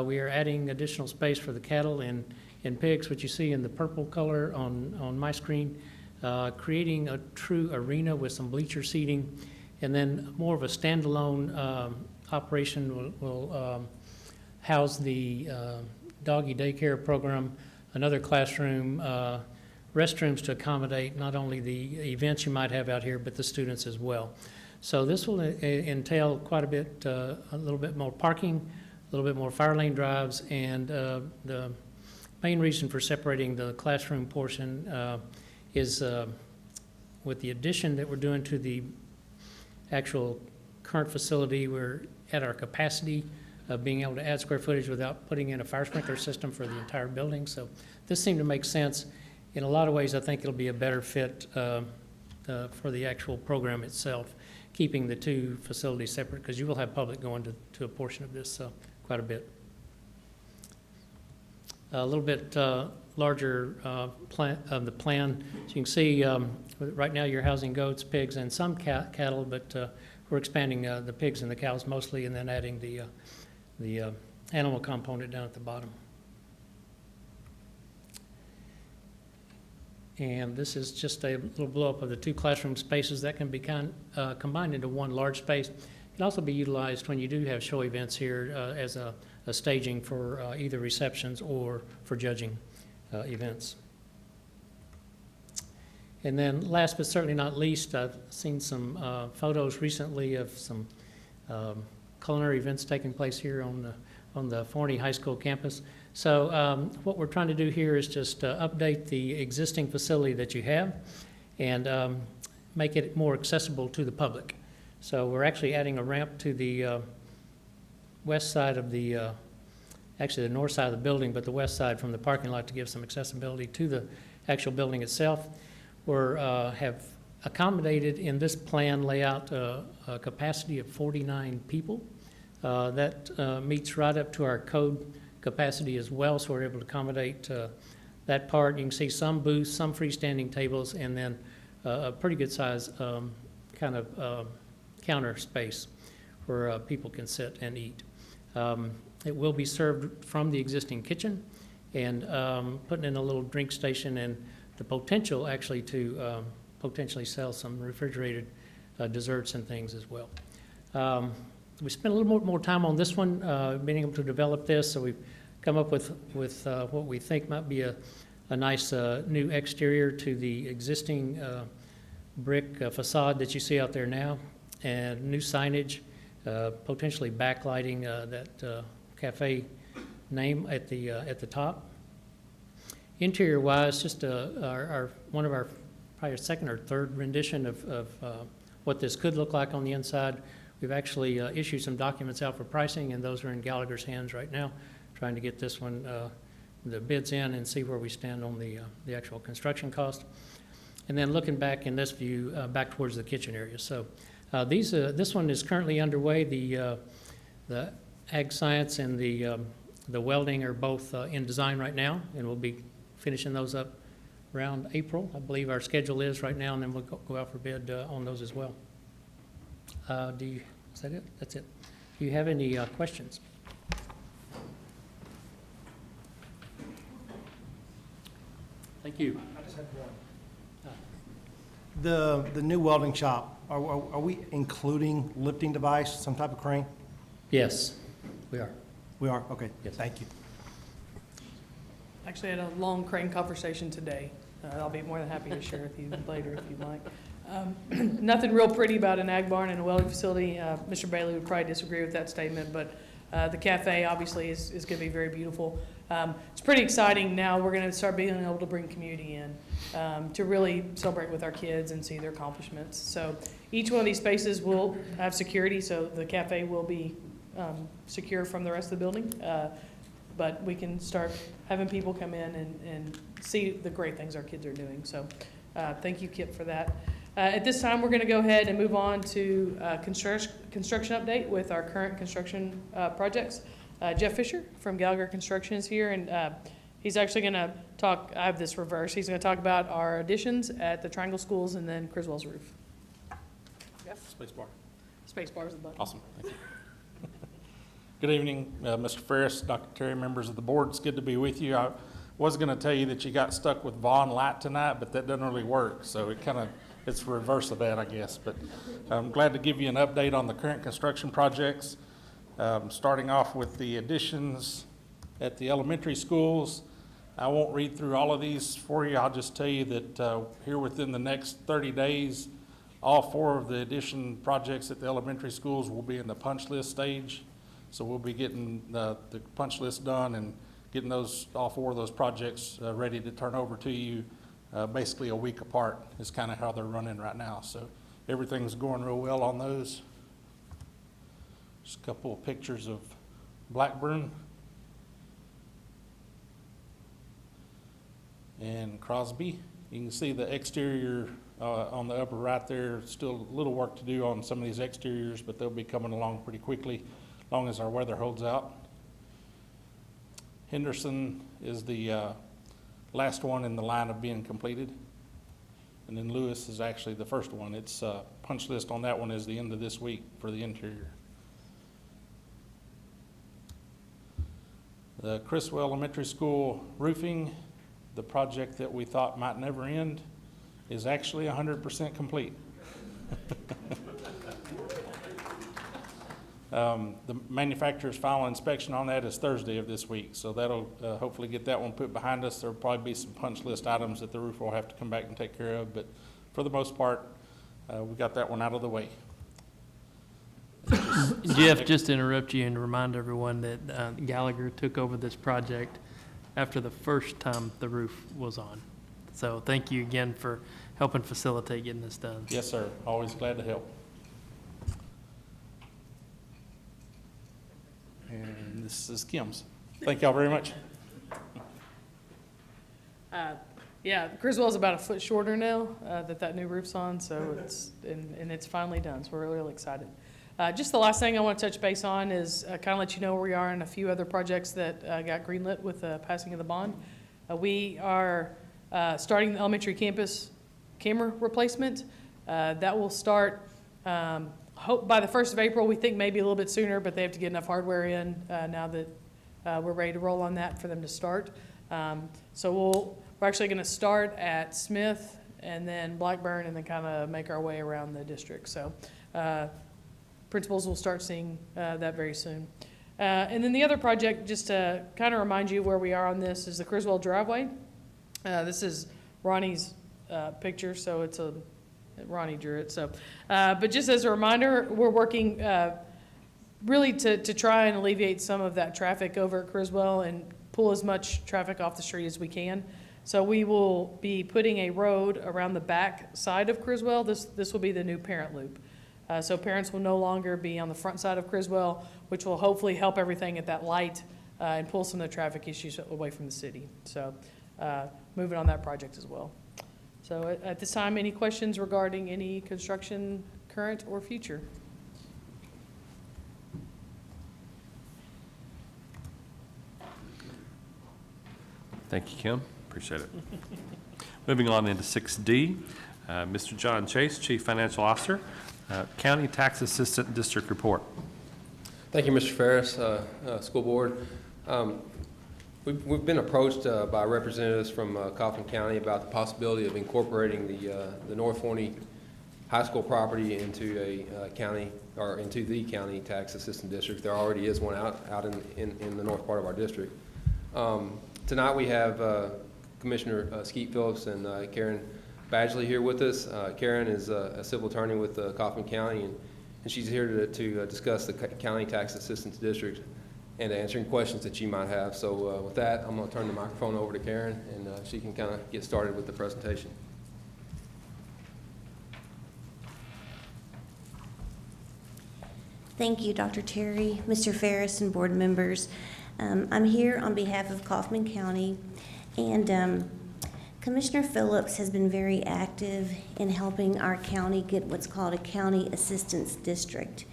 We are adding additional space for the cattle and pigs, which you see in the purple color on my screen, creating a true arena with some bleacher seating, and then more of a standalone operation will house the doggy daycare program, another classroom, restrooms to accommodate not only the events you might have out here, but the students as well. So this will entail quite a bit, a little bit more parking, a little bit more fire lane drives, and the main reason for separating the classroom portion is with the addition that we're doing to the actual current facility, we're at our capacity of being able to add square footage without putting in a fire sprinkler system for the entire building. So this seemed to make sense. In a lot of ways, I think it'll be a better fit for the actual program itself, keeping the two facilities separate, because you will have public going to a portion of this quite a bit. A little bit larger plan of the plan. So you can see right now you're housing goats, pigs, and some cattle, but we're expanding the pigs and the cows mostly, and then adding the animal component down at the bottom. And this is just a little blow-up of the two classroom spaces that can be combined into one large space. It can also be utilized when you do have show events here as a staging for either receptions or for judging events. And then last but certainly not least, I've seen some photos recently of some culinary events taking place here on the Forney High School campus. So what we're trying to do here is just update the existing facility that you have and make it more accessible to the public. So we're actually adding a ramp to the west side of the, actually the north side of the building, but the west side from the parking lot to give some accessibility to the actual building itself. We have accommodated in this plan layout a capacity of 49 people. That meets right up to our code capacity as well, so we're able to accommodate that part. You can see some booths, some freestanding tables, and then a pretty good size kind of counter space where people can sit and eat. It will be served from the existing kitchen and putting in a little drink station and the potential actually to potentially sell some refrigerated desserts and things as well. We spent a little more time on this one, being able to develop this, so we've come up with what we think might be a nice new exterior to the existing brick facade that you see out there now, and new signage, potentially backlighting that cafe name at the top. Interior-wise, just one of our probably a second or third rendition of what this could look like on the inside. We've actually issued some documents out for pricing, and those are in Gallagher's hands right now, trying to get this one, the bids in and see where we stand on the actual construction cost. And then looking back in this view, back towards the kitchen area. So this one is currently underway. The ag science and the welding are both in design right now, and we'll be finishing those up around April, I believe our schedule is right now, and then we'll go out for bid on those as well. Is that it? That's it. Do you have any questions? Thank you.
I just had one. The new welding shop, are we including lifting device, some type of crane?
Yes, we are.
We are? Okay.
Yes.
Thank you.
Actually, I had a long crane conversation today. I'll be more than happy to share with you later if you'd like. Nothing real pretty about an ag barn and a welding facility. Mr. Bailey would probably disagree with that statement, but the cafe obviously is going to be very beautiful. It's pretty exciting now. We're going to start being able to bring community in to really celebrate with our kids and see their accomplishments. So each one of these spaces will have security, so the cafe will be secure from the rest of the building. But we can start having people come in and see the great things our kids are doing. So thank you, Kip, for that. At this time, we're going to go ahead and move on to construction update with our current construction projects. Jeff Fisher from Gallagher Construction is here, and he's actually going to talk. I have this reverse. He's going to talk about our additions at the Triangle Schools and then Criswell's roof. Jeff?
Space bar.
Space bar is the button.
Awesome. Thank you. Good evening, Mr. Ferris, Dr. Terry, members of the board. It's good to be with you. I was going to tell you that you got stuck with Vaughn Light tonight, but that doesn't really work. So it's the reverse of that, I guess. But I'm glad to give you an update on the current construction projects. Starting off with the additions at the elementary schools. I won't read through all of these for you. I'll just tell you that here within the next 30 days, all 4 of the addition projects at the elementary schools will be in the punch list stage. So we'll be getting the punch list done and getting all 4 of those projects ready to turn over to you basically a week apart is kind of how they're running right now. So everything's going real well on those. Just a couple of pictures of Blackburn and Crosby. You can see the exterior on the upper right there. Still a little work to do on some of these exteriors, but they'll be coming along pretty quickly as long as our weather holds out. Henderson is the last one in the line of being completed. And then Lewis is actually the first one. It's punch list on that one is the end of this week for the interior. The Criswell Elementary School roofing, the project that we thought might never end, is actually 100% complete. The manufacturer's final inspection on that is Thursday of this week, so that'll hopefully get that one put behind us. There'll probably be some punch list items that the roofer will have to come back and take care of, but for the most part, we got that one out of the way.
Jeff, just to interrupt you and remind everyone that Gallagher took over this project after the first time the roof was on. So thank you again for helping facilitate getting this done.
Yes, sir. Always glad to help. And this is Kim's. Thank y'all very much.
Yeah, Criswell's about a foot shorter now that new roof's on, so it's finally done. So we're really excited. Just the last thing I want to touch base on is kind of let you know where we are in a few other projects that got greenlit with the passing of the bond. We are starting the elementary campus camera replacement. That will start hope by the 1st of April. We think maybe a little bit sooner, but they have to get enough hardware in now that we're ready to roll on that for them to start. So we're actually going to start at Smith and then Blackburn and then kind of make our way around the district. So principals will start seeing that very soon. And then the other project, just to kind of remind you where we are on this, is the Criswell driveway. This is Ronnie's picture, so it's Ronnie drew it. So, but just as a reminder, we're working really to try and alleviate some of that traffic over at Criswell and pull as much traffic off the street as we can. So we will be putting a road around the back side of Criswell. This will be the new parent loop. So parents will no longer be on the front side of Criswell, which will hopefully help everything at that light and pull some of the traffic issues away from the city. So moving on that project as well. So at this time, any questions regarding any construction, current or future?
Thank you, Kim. Appreciate it. Moving on into 6D, Mr. John Chase, Chief Financial Officer, County Tax Assistant District Report.
Thank you, Mr. Ferris, School Board. We've been approached by representatives from Kaufman County about the possibility of incorporating the North Forney High School property into a county, or into the County Tax Assistant District. There already is one out in the north part of our district. Tonight we have Commissioner Skeet Phillips and Karen Badgley here with us. Karen is a civil attorney with Kaufman County, and she's here to discuss the County Tax Assistance District and answering questions that you might have. So with that, I'm going to turn the microphone over to Karen, and she can kind of get started with the presentation.
Thank you, Dr. Terry, Mr. Ferris, and board members. I'm here on behalf of Kaufman County, and Commissioner Phillips has been very active in helping our county get what's called a County Assistance District.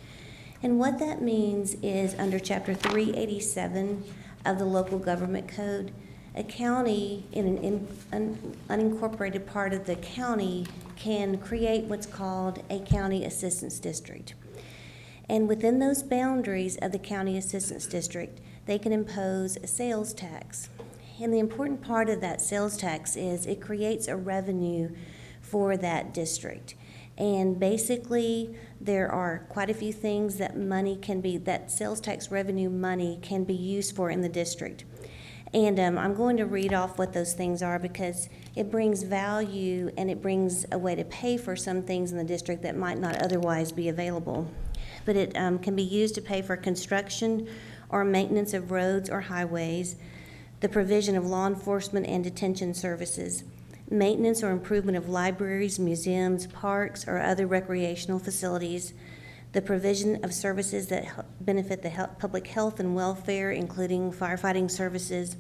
And what that means is under Chapter 387 of the Local Government Code, a county in an unincorporated part of the county can create what's called a County Assistance District. And within those boundaries of the County Assistance District, they can impose a sales tax. And the important part of that sales tax is it creates a revenue for that district. And basically, there are quite a few things that that sales tax revenue money can be used for in the district. And I'm going to read off what those things are because it brings value and it brings a way to pay for some things in the district that might not otherwise be available. But it can be used to pay for construction or maintenance of roads or highways, the provision of law enforcement and detention services, maintenance or improvement of libraries, museums, parks, or other recreational facilities, the provision of services that benefit the public health and welfare, including firefighting services,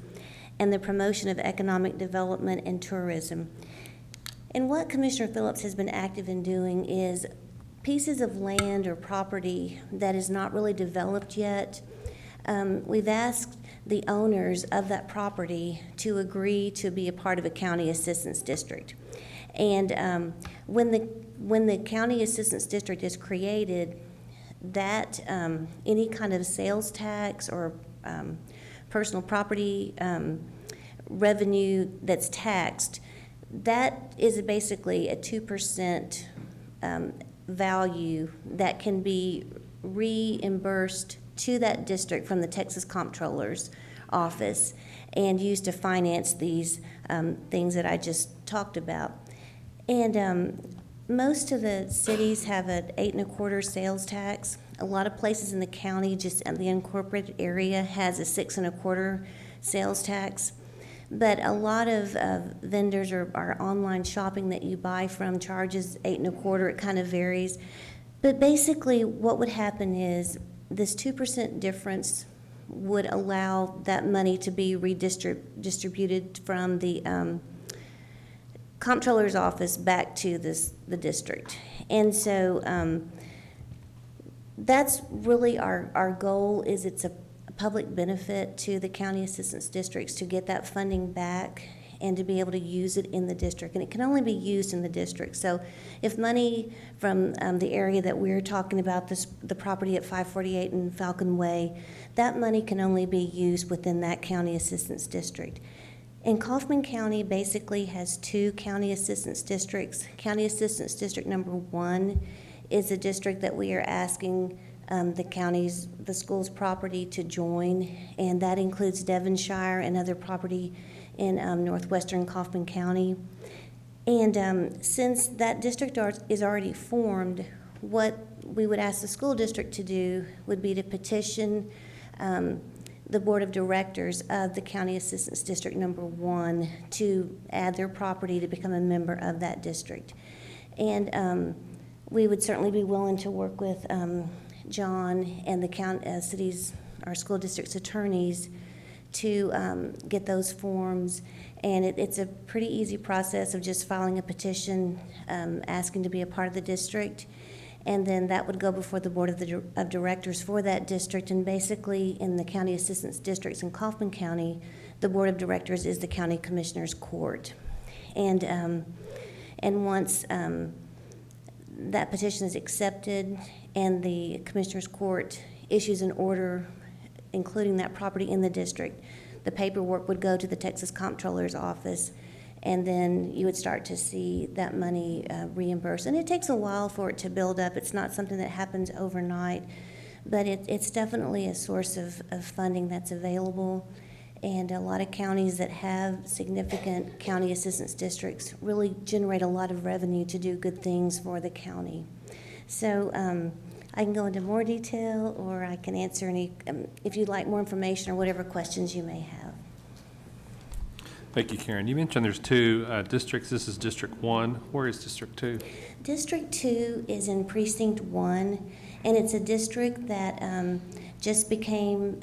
and the promotion of economic development and tourism. And what Commissioner Phillips has been active in doing is pieces of land or property that is not really developed yet. We've asked the owners of that property to agree to be a part of a county assistance district. And when the county assistance district is created, that any kind of sales tax or personal property revenue that's taxed, that is basically a 2% value that can be reimbursed to that district from the Texas Comptroller's office and used to finance these things that I just talked about. And most of the cities have an 8.25% sales tax. A lot of places in the county, just in the unincorporated area, has a 6.25% sales tax. But a lot of vendors or online shopping that you buy from charges 8.25%. It kind of varies. But basically what would happen is this 2% difference would allow that money to be redistributed from the Comptroller's office back to the district. And so that's really our goal. Is it's a public benefit to the county assistance districts to get that funding back and to be able to use it in the district. And it can only be used in the district. So if money from the area that we're talking about, the property at 548 and Falcon Way, that money can only be used within that county assistance district. And Kaufman County basically has 2 county assistance districts. County Assistance District number 1 is a district that we are asking the school's property to join, and that includes Devonshire and other property in northwestern Kaufman County. And since that district is already formed, what we would ask the school district to do would be to petition the Board of Directors of the County Assistance District Number 1 to add their property to become a member of that district. And we would certainly be willing to work with John and the city's, our school district's attorneys to get those forms. And it's a pretty easy process of just filing a petition asking to be a part of the district. And then that would go before the Board of Directors for that district. And basically, in the county assistance districts in Kaufman County, the Board of Directors is the county commissioner's court. And once that petition is accepted and the commissioner's court issues an order including that property in the district, the paperwork would go to the Texas Comptroller's office, and then you would start to see that money reimbursed. And it takes a while for it to build up. It's not something that happens overnight, but it's definitely a source of funding that's available. And a lot of counties that have significant county assistance districts really generate a lot of revenue to do good things for the county. So I can go into more detail, or I can answer any, if you'd like more information or whatever questions you may have.
Thank you, Karen. You mentioned there's two districts. This is District 1. Where is District 2?
District 2 is in Precinct 1, and it's a district that just became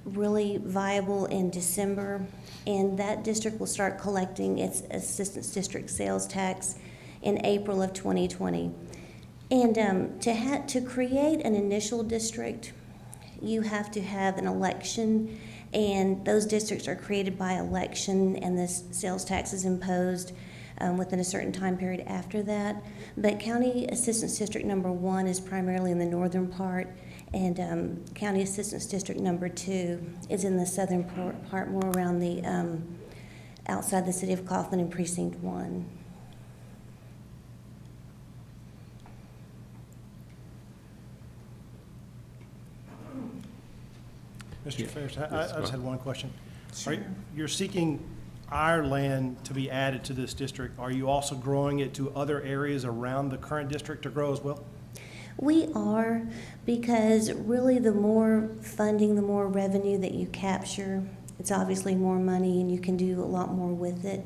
really viable in December, and that district will start collecting its assistance district sales tax in April of 2020. And to create an initial district, you have to have an election, and those districts are created by election, and this sales tax is imposed within a certain time period after that. But County Assistance District Number 1 is primarily in the northern part, and County Assistance District Number 2 is in the southern part, more around the outside the city of Kaufman in Precinct 1.
Mr. Ferris, I just had one question.
Sure.
You're seeking our land to be added to this district. Are you also growing it to other areas around the current district to grow as well?
We are, because really the more funding, the more revenue that you capture, it's obviously more money and you can do a lot more with it.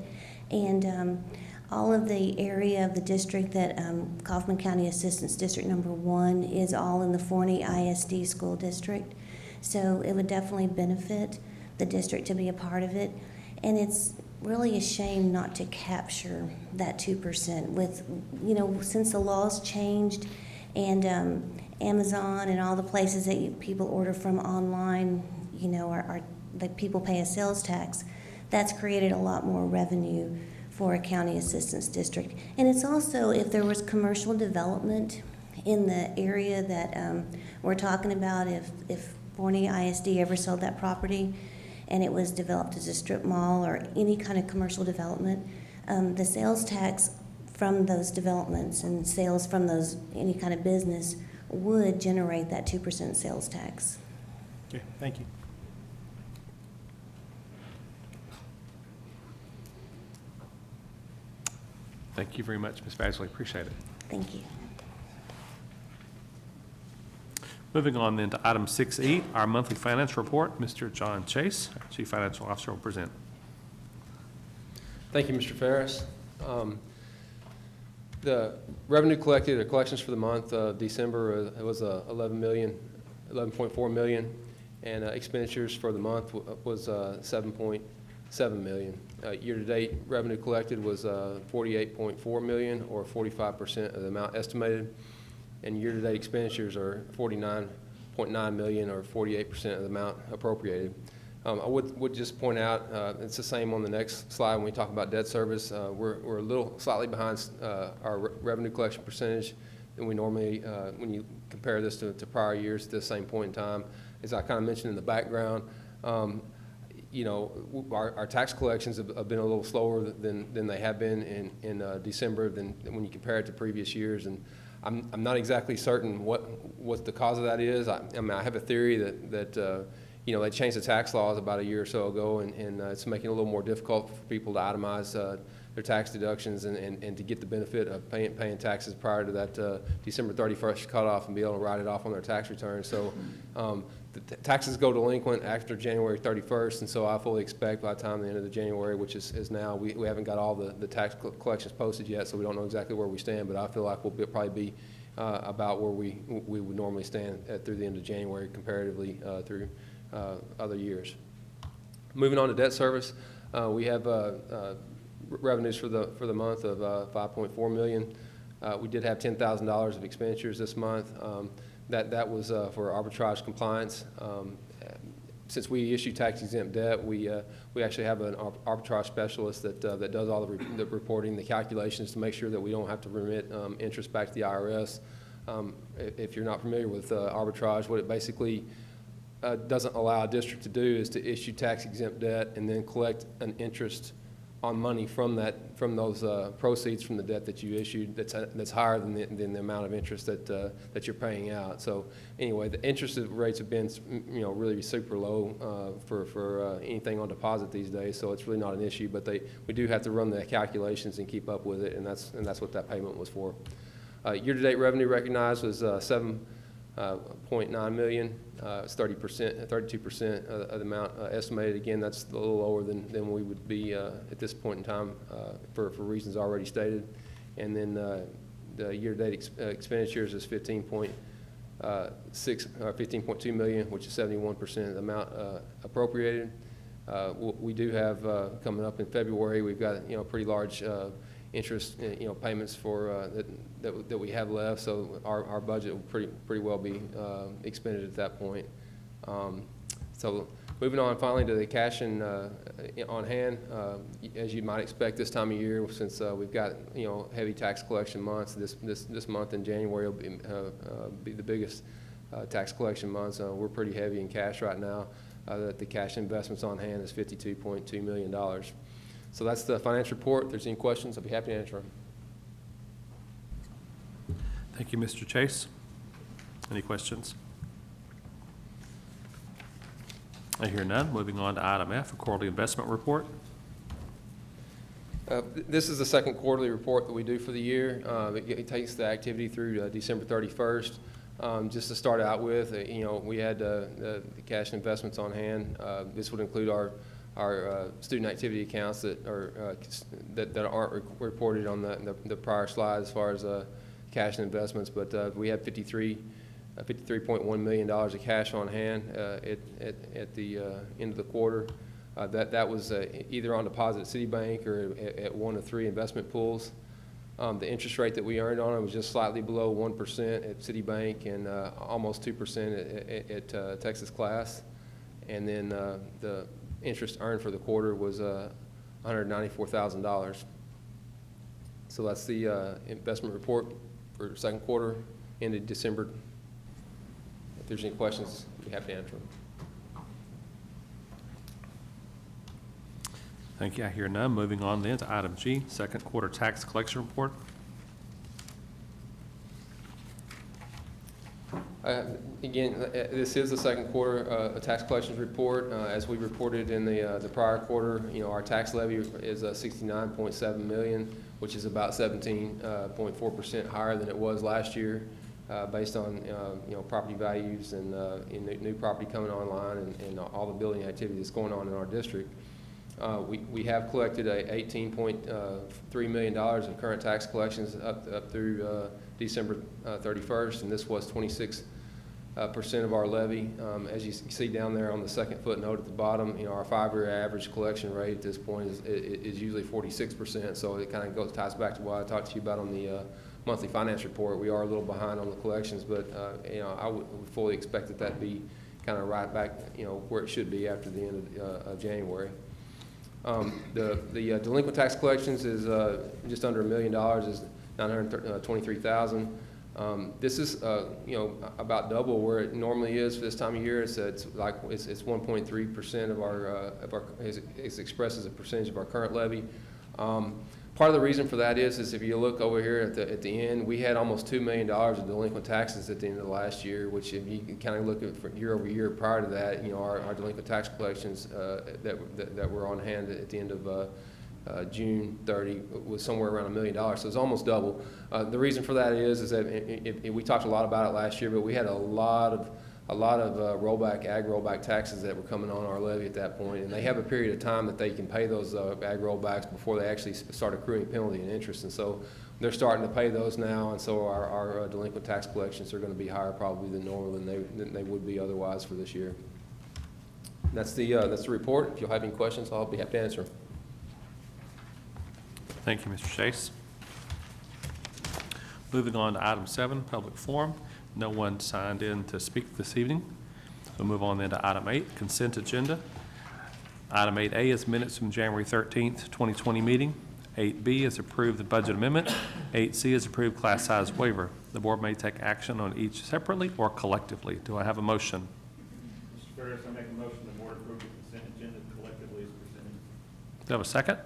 And all of the area of the district that Kaufman County Assistance District Number 1 is all in the Forney ISD school district. So it would definitely benefit the district to be a part of it. And it's really a shame not to capture that 2% with, since the laws changed and Amazon and all the places that people order from online, are that people pay a sales tax. That's created a lot more revenue for a county assistance district. And it's also, if there was commercial development in the area that we're talking about, if Forney ISD ever sold that property and it was developed as a strip mall or any kind of commercial development, the sales tax from those developments and sales from those, any kind of business, would generate that 2% sales tax.
Okay, thank you.
Thank you very much, Ms. Badgley. Appreciate it.
Thank you.
Moving on then to item 6E, our monthly finance report. Mr. John Chase, our Chief Financial Officer, will present.
Thank you, Mr. Ferris. The revenue collected, or collections for the month of December, was $11.4 million, and expenditures for the month was $7.7 million. Year-to-date revenue collected was $48.4 million, or 45% of the amount estimated, and year-to-date expenditures are $49.9 million, or 48% of the amount appropriated. I would just point out, it's the same on the next slide when we talk about debt service. We're a little slightly behind our revenue collection percentage than we normally, when you compare this to prior years at this same point in time. As I kind of mentioned in the background, our tax collections have been a little slower than they have been in December than when you compare it to previous years. And I'm not exactly certain what the cause of that is. I have a theory that they changed the tax laws about a year or so ago, and it's making it a little more difficult for people to itemize their tax deductions and to get the benefit of paying taxes prior to that December 31st cutoff and be able to write it off on their tax return. So the taxes go delinquent after January 31st, and so I fully expect by the time the end of the January, which is now, we haven't got all the tax collections posted yet, so we don't know exactly where we stand, but I feel like we'll probably be about where we would normally stand through the end of January comparatively through other years. Moving on to debt service, we have revenues for the month of $5.4 million. We did have $10,000 of expenditures this month. That was for arbitrage compliance. Since we issue tax-exempt debt, we actually have an arbitrage specialist that does all the reporting, the calculations to make sure that we don't have to remit interest back to the IRS. If you're not familiar with arbitrage, what it basically doesn't allow a district to do is to issue tax-exempt debt and then collect an interest on money from those proceeds from the debt that you issued that's higher than the amount of interest that you're paying out. So anyway, the interest rates have been really super low for anything on deposit these days. So it's really not an issue. But we do have to run the calculations and keep up with it, and that's what that payment was for. Year-to-date revenue recognized was $7.9 million. It's 32% of the amount estimated. Again, that's a little lower than we would be at this point in time for reasons already stated. And then the year-to-date expenditures is $15.2 million, which is 71% of the amount appropriated. We do have coming up in February. We've got pretty large interest payments for that we have left, so our budget will pretty well be expended at that point. So moving on finally to the cash on hand, as you might expect this time of year, since we've got heavy tax collection months. This month in January will be the biggest tax collection month. So we're pretty heavy in cash right now. The cash investments on hand is $52.2 million. So that's the financial report. If there's any questions, I'll be happy to answer them.
Thank you, Mr. Chase. Any questions? I hear none. Moving on to item F, a quarterly investment report.
This is the second quarterly report that we do for the year. It takes the activity through December 31st. Just to start out with, we had the cash investments on hand. This would include our student activity accounts that aren't reported on the prior slide as far as cash and investments, but we had $53.1 million of cash on hand at the end of the quarter. That was either on deposit at Citibank or at one of three investment pools. The interest rate that we earned on it was just slightly below 1% at Citibank and almost 2% at Texas Class. And then the interest earned for the quarter was $194,000. So that's the investment report for second quarter ended December. If there's any questions, I'd be happy to answer them.
Thank you. I hear none. Moving on then to item G, second quarter tax collection report.
Again, this is the second quarter tax collections report. As we reported in the prior quarter, our tax levy is $69.7 million, which is about 17.4% higher than it was last year, based on property values and new property coming online and all the building activity that's going on in our district. We have collected $18.3 million in current tax collections up through December 31st, and this was 26% of our levy. As you see down there on the second footnote at the bottom, our 5-year average collection rate at this point is usually 46%. So it kind of ties back to what I talked to you about on the monthly finance report. We are a little behind on the collections, but I would fully expect that be kind of right back where it should be after the end of January. The delinquent tax collections is just under $1 million, is $923,000. This is about double where it normally is for this time of year. It's 1.3% of our is expressed as a percentage of our current levy. Part of the reason for that is if you look over here at the end, we had almost $2 million of delinquent taxes at the end of the last year, which if you can kind of look at year over year prior to that, our delinquent tax collections that were on hand at the end of June 30 was somewhere around $1 million, so it's almost double. The reason for that is that we talked a lot about it last year, but we had a lot a lot of ag rollback taxes that were coming on our levy at that point, and they have a period of time that they can pay those ag rollbacks before they actually start accruing penalty and interest. And so they're starting to pay those now, and so our delinquent tax collections are going to be higher probably than normal than they would be otherwise for this year. And that's the report. If you'll have any questions, I'll be happy to answer them.
Thank you, Mr. Chase. Moving on to item 7, public forum. No one signed in to speak this evening. We'll move on then to item 8, consent agenda. Item 8A is minutes from January 13th, 2020 meeting. 8B is approve the budget amendment. 8C is approve class size waiver. The board may take action on each separately or collectively. Do I have a motion?
Mr. Ferris, I make a motion the board approve the consent agenda collectively as presented.
Do I have a second?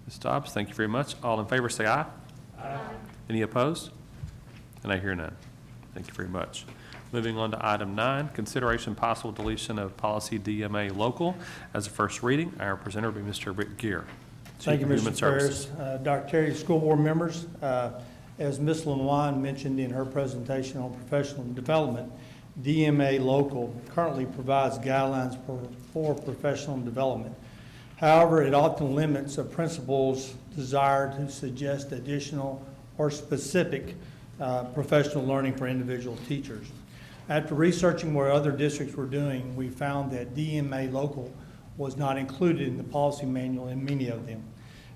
Ms. Dobbs, thank you very much. All in favor say aye. Aye. Any opposed? And I hear none. Thank you very much. Moving on to item 9, consideration possible deletion of policy DMA local as a first reading. Our presenter will be Mr. Rick Gear.
Thank you,
Chief of Human
Mr. Ferris.
Services.
Dr. Terry, school board members, as Ms. LeMoine mentioned in her presentation on professional development, DMA local currently provides guidelines for professional development. However, it often limits a principal's desire to suggest additional or specific professional learning for individual teachers. After researching what other districts were doing, we found that DMA local was not included in the policy manual in many of them.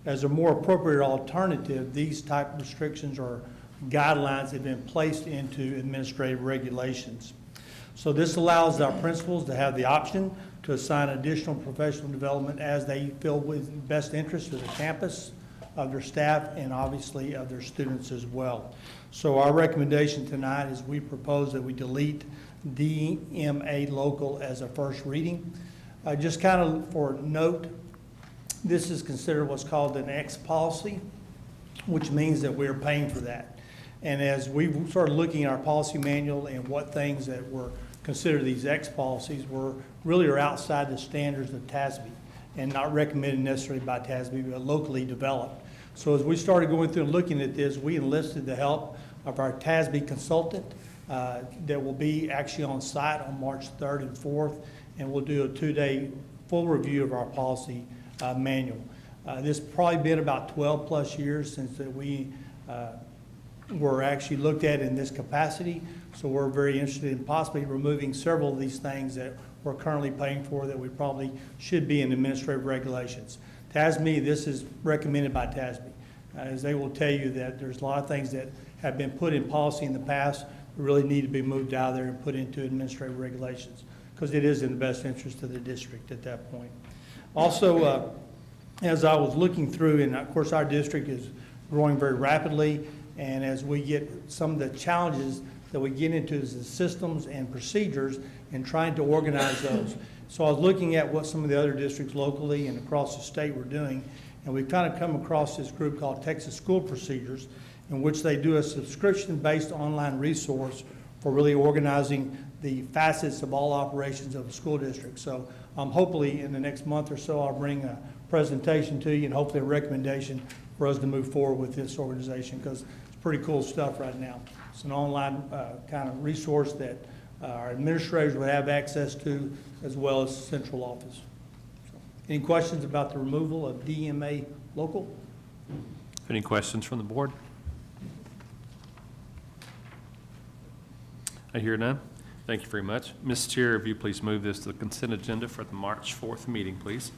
As a more appropriate alternative, these type of restrictions or guidelines have been placed into administrative regulations. So this allows our principals to have the option to assign additional professional development as they feel with best interest of the campus, of their staff, and obviously of their students as well. So our recommendation tonight is we propose that we delete DMA local as a first reading. Just kind of for note, this is considered what's called an X policy, which means that we're paying for that. And as we started looking at our policy manual and what things that were considered these X policies really are outside the standards of TASB and not recommended necessarily by TASB, but locally developed. So as we started going through and looking at this, we enlisted the help of our TASB consultant that will be actually on site on March 3rd and 4th, and we'll do a 2-day full review of our policy manual. This probably been about 12 plus years since that we were actually looked at in this capacity, so we're very interested in possibly removing several of these things that we're currently paying for that we probably should be in administrative regulations. TASB, this is recommended by TASB, as they will tell you that there's a lot of things that have been put in policy in the past that really need to be moved out of there and put into administrative regulations because it is in the best interest of the district at that point. Also, as I was looking through, and of course our district is growing very rapidly, and as we get some of the challenges that we get into is the systems and procedures and trying to organize those. So I was looking at what some of the other districts locally and across the state were doing, and we've kind of come across this group called Texas School Procedures, in which they do a subscription-based online resource for really organizing the facets of all operations of the school district. So hopefully in the next month or so, I'll bring a presentation to you and hopefully a recommendation for us to move forward with this organization because it's pretty cool stuff right now. It's an online kind of resource that our administrators would have access to as well as central office. So, any questions about the removal of DMA local?
Any questions from the board? I hear none. Thank you very much. Ms. Chair, if you please move this to the consent agenda for the March 4th meeting, please.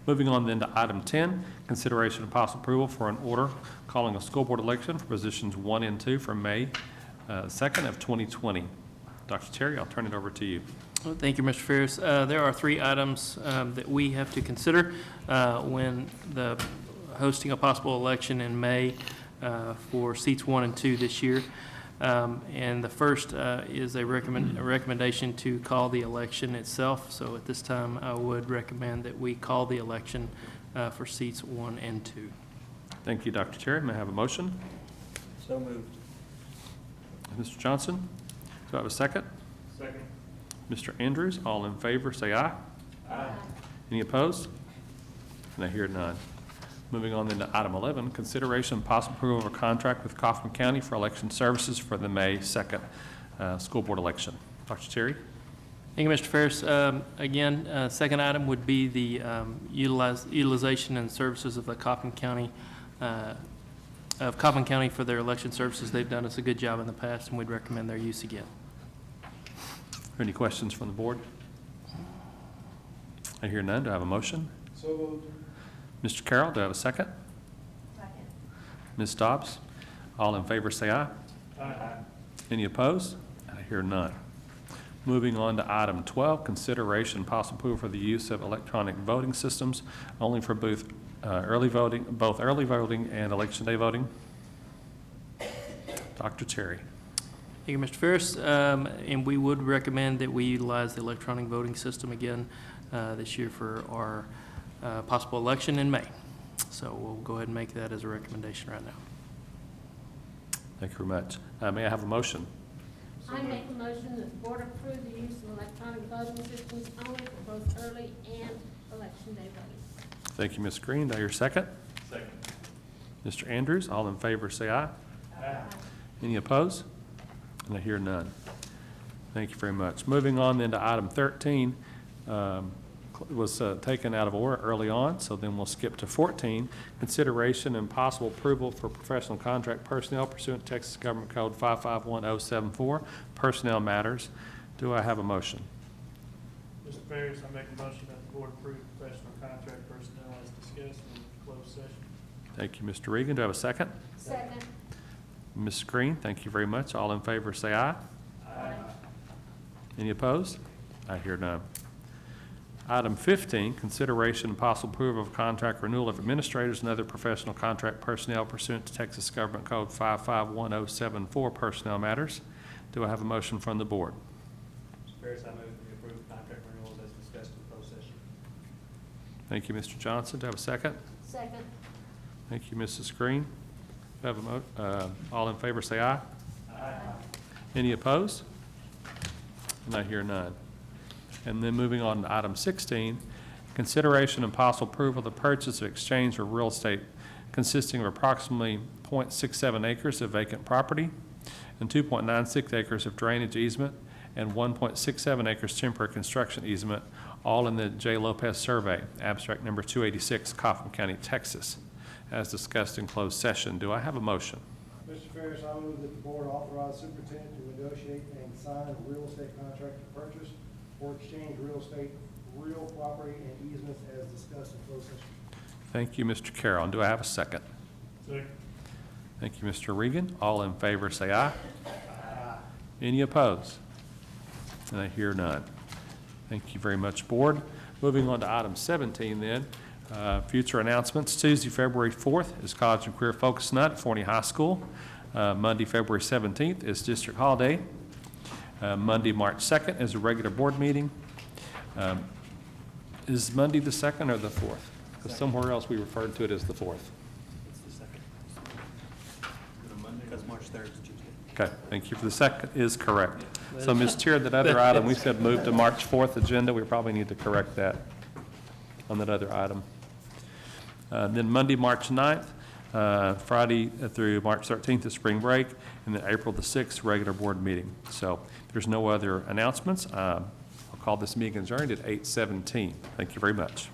Moving on then to item 10, consideration of possible approval for an order calling a school board election for positions 1 and 2 for May 2nd of 2020. Dr. Terry, I'll turn it over to you.
Well, thank you, Mr. Ferris. There are 3 items that we have to consider when hosting a possible election in May for seats 1 and 2 this year. And the first is a recommendation to call the election itself. So at this time, I would recommend that we call the election for seats 1 and 2.
Thank you, Dr. Terry. May I have a motion?
So moved.
Mr. Johnson, do I have a second?
Second.
Mr. Andrews, all in favor, say aye.
Aye.
Any opposed? And I hear none. Moving on then to item 11, consideration and possible approval of a contract with Kaufman County for election services for the May 2nd school board election. Dr. Terry?
Thank you, Mr. Ferris. Again, second item would be the utilization and services of the Kaufman County for their election services. They've done us a good job in the past, and we'd recommend their use again.
Any questions from the board? I hear none. Do I have a motion?
So moved.
Mr. Carroll, do I have a second?
Second.
Ms. Dobbs? All in favor say aye.
Aye.
Any opposed? I hear none. Moving on to item 12, consideration and possible approval for the use of electronic voting systems only for both early voting and election day voting. Dr. Terry.
Thank you, Mr. Ferris. And we would recommend that we utilize the electronic voting system again this year for our possible election in May. So we'll go ahead and make that as a recommendation right now.
Thank you very much. May I have a motion?
I make a motion that the board approve the use of electronic voting systems only for both early and election day voting.
Thank you, Ms. Green. Do I hear a second?
Second.
Mr. Andrews, all in favor say aye.
Aye.
Any opposed? And I hear none. Thank you very much. Moving on then to item 13, was taken out of order early on, so then we'll skip to 14. Consideration and possible approval for professional contract personnel pursuant to Texas Government Code 551074, personnel matters. Do I have a motion?
Mr. Ferris, I make a motion that the board approve professional contract personnel as discussed in closed session.
Thank you, Mr. Regan. Do I have a second?
Second.
Ms. Green, thank you very much. All in favor say aye.
Aye.
Any opposed? I hear none. Item 15, consideration and possible approval of contract renewal of administrators and other professional contract personnel pursuant to Texas Government Code 551074, personnel matters. Do I have a motion from the board?
Mr. Ferris, I move that we approve contract renewals as discussed in closed session.
Thank you, Mr. Johnson. Do I have a second?
Second.
Thank you, Mrs. Green. Do I have a all in favor say aye.
Aye.
Any opposed? And I hear none. And then moving on to item 16, consideration and possible approval of the purchase or exchange of real estate consisting of approximately 0.67 acres of vacant property and 2.96 acres of drainage easement and 1.67 acres temporary construction easement, all in the J. Lopez survey, abstract number 286, Kaufman County, Texas, as discussed in closed session. Do I have a motion?
Mr. Ferris, I move that the board authorize the superintendent to negotiate and sign a real estate contract to purchase or exchange real estate, real property, and easements as discussed in closed session.
Thank you, Mr. Carroll. Do I have a second?
Second.
Thank you, Mr. Regan. All in favor say aye.
Aye.
Any opposed? And I hear none. Thank you very much, board. Moving on to item 17 then, future announcements. Tuesday, February 4th is College and Career Focus Night at Forney High School. Monday, February 17th is District Holiday. Monday, March 2nd is a regular board meeting. Is Monday the 2nd or the 4th? Because somewhere else we referred to it as the 4th.
It's the second. Monday, because March 3rd is Tuesday.
Okay, thank you. For the second is correct. So, Ms. Chair, that other item, we said move to March 4th agenda. We probably need to correct that on that other item. Then Monday, March 9th, Friday through March 13th is spring break, and then April the 6th, regular board meeting. So if there's no other announcements, I'll call this meeting adjourned at 8:17. Thank you very much.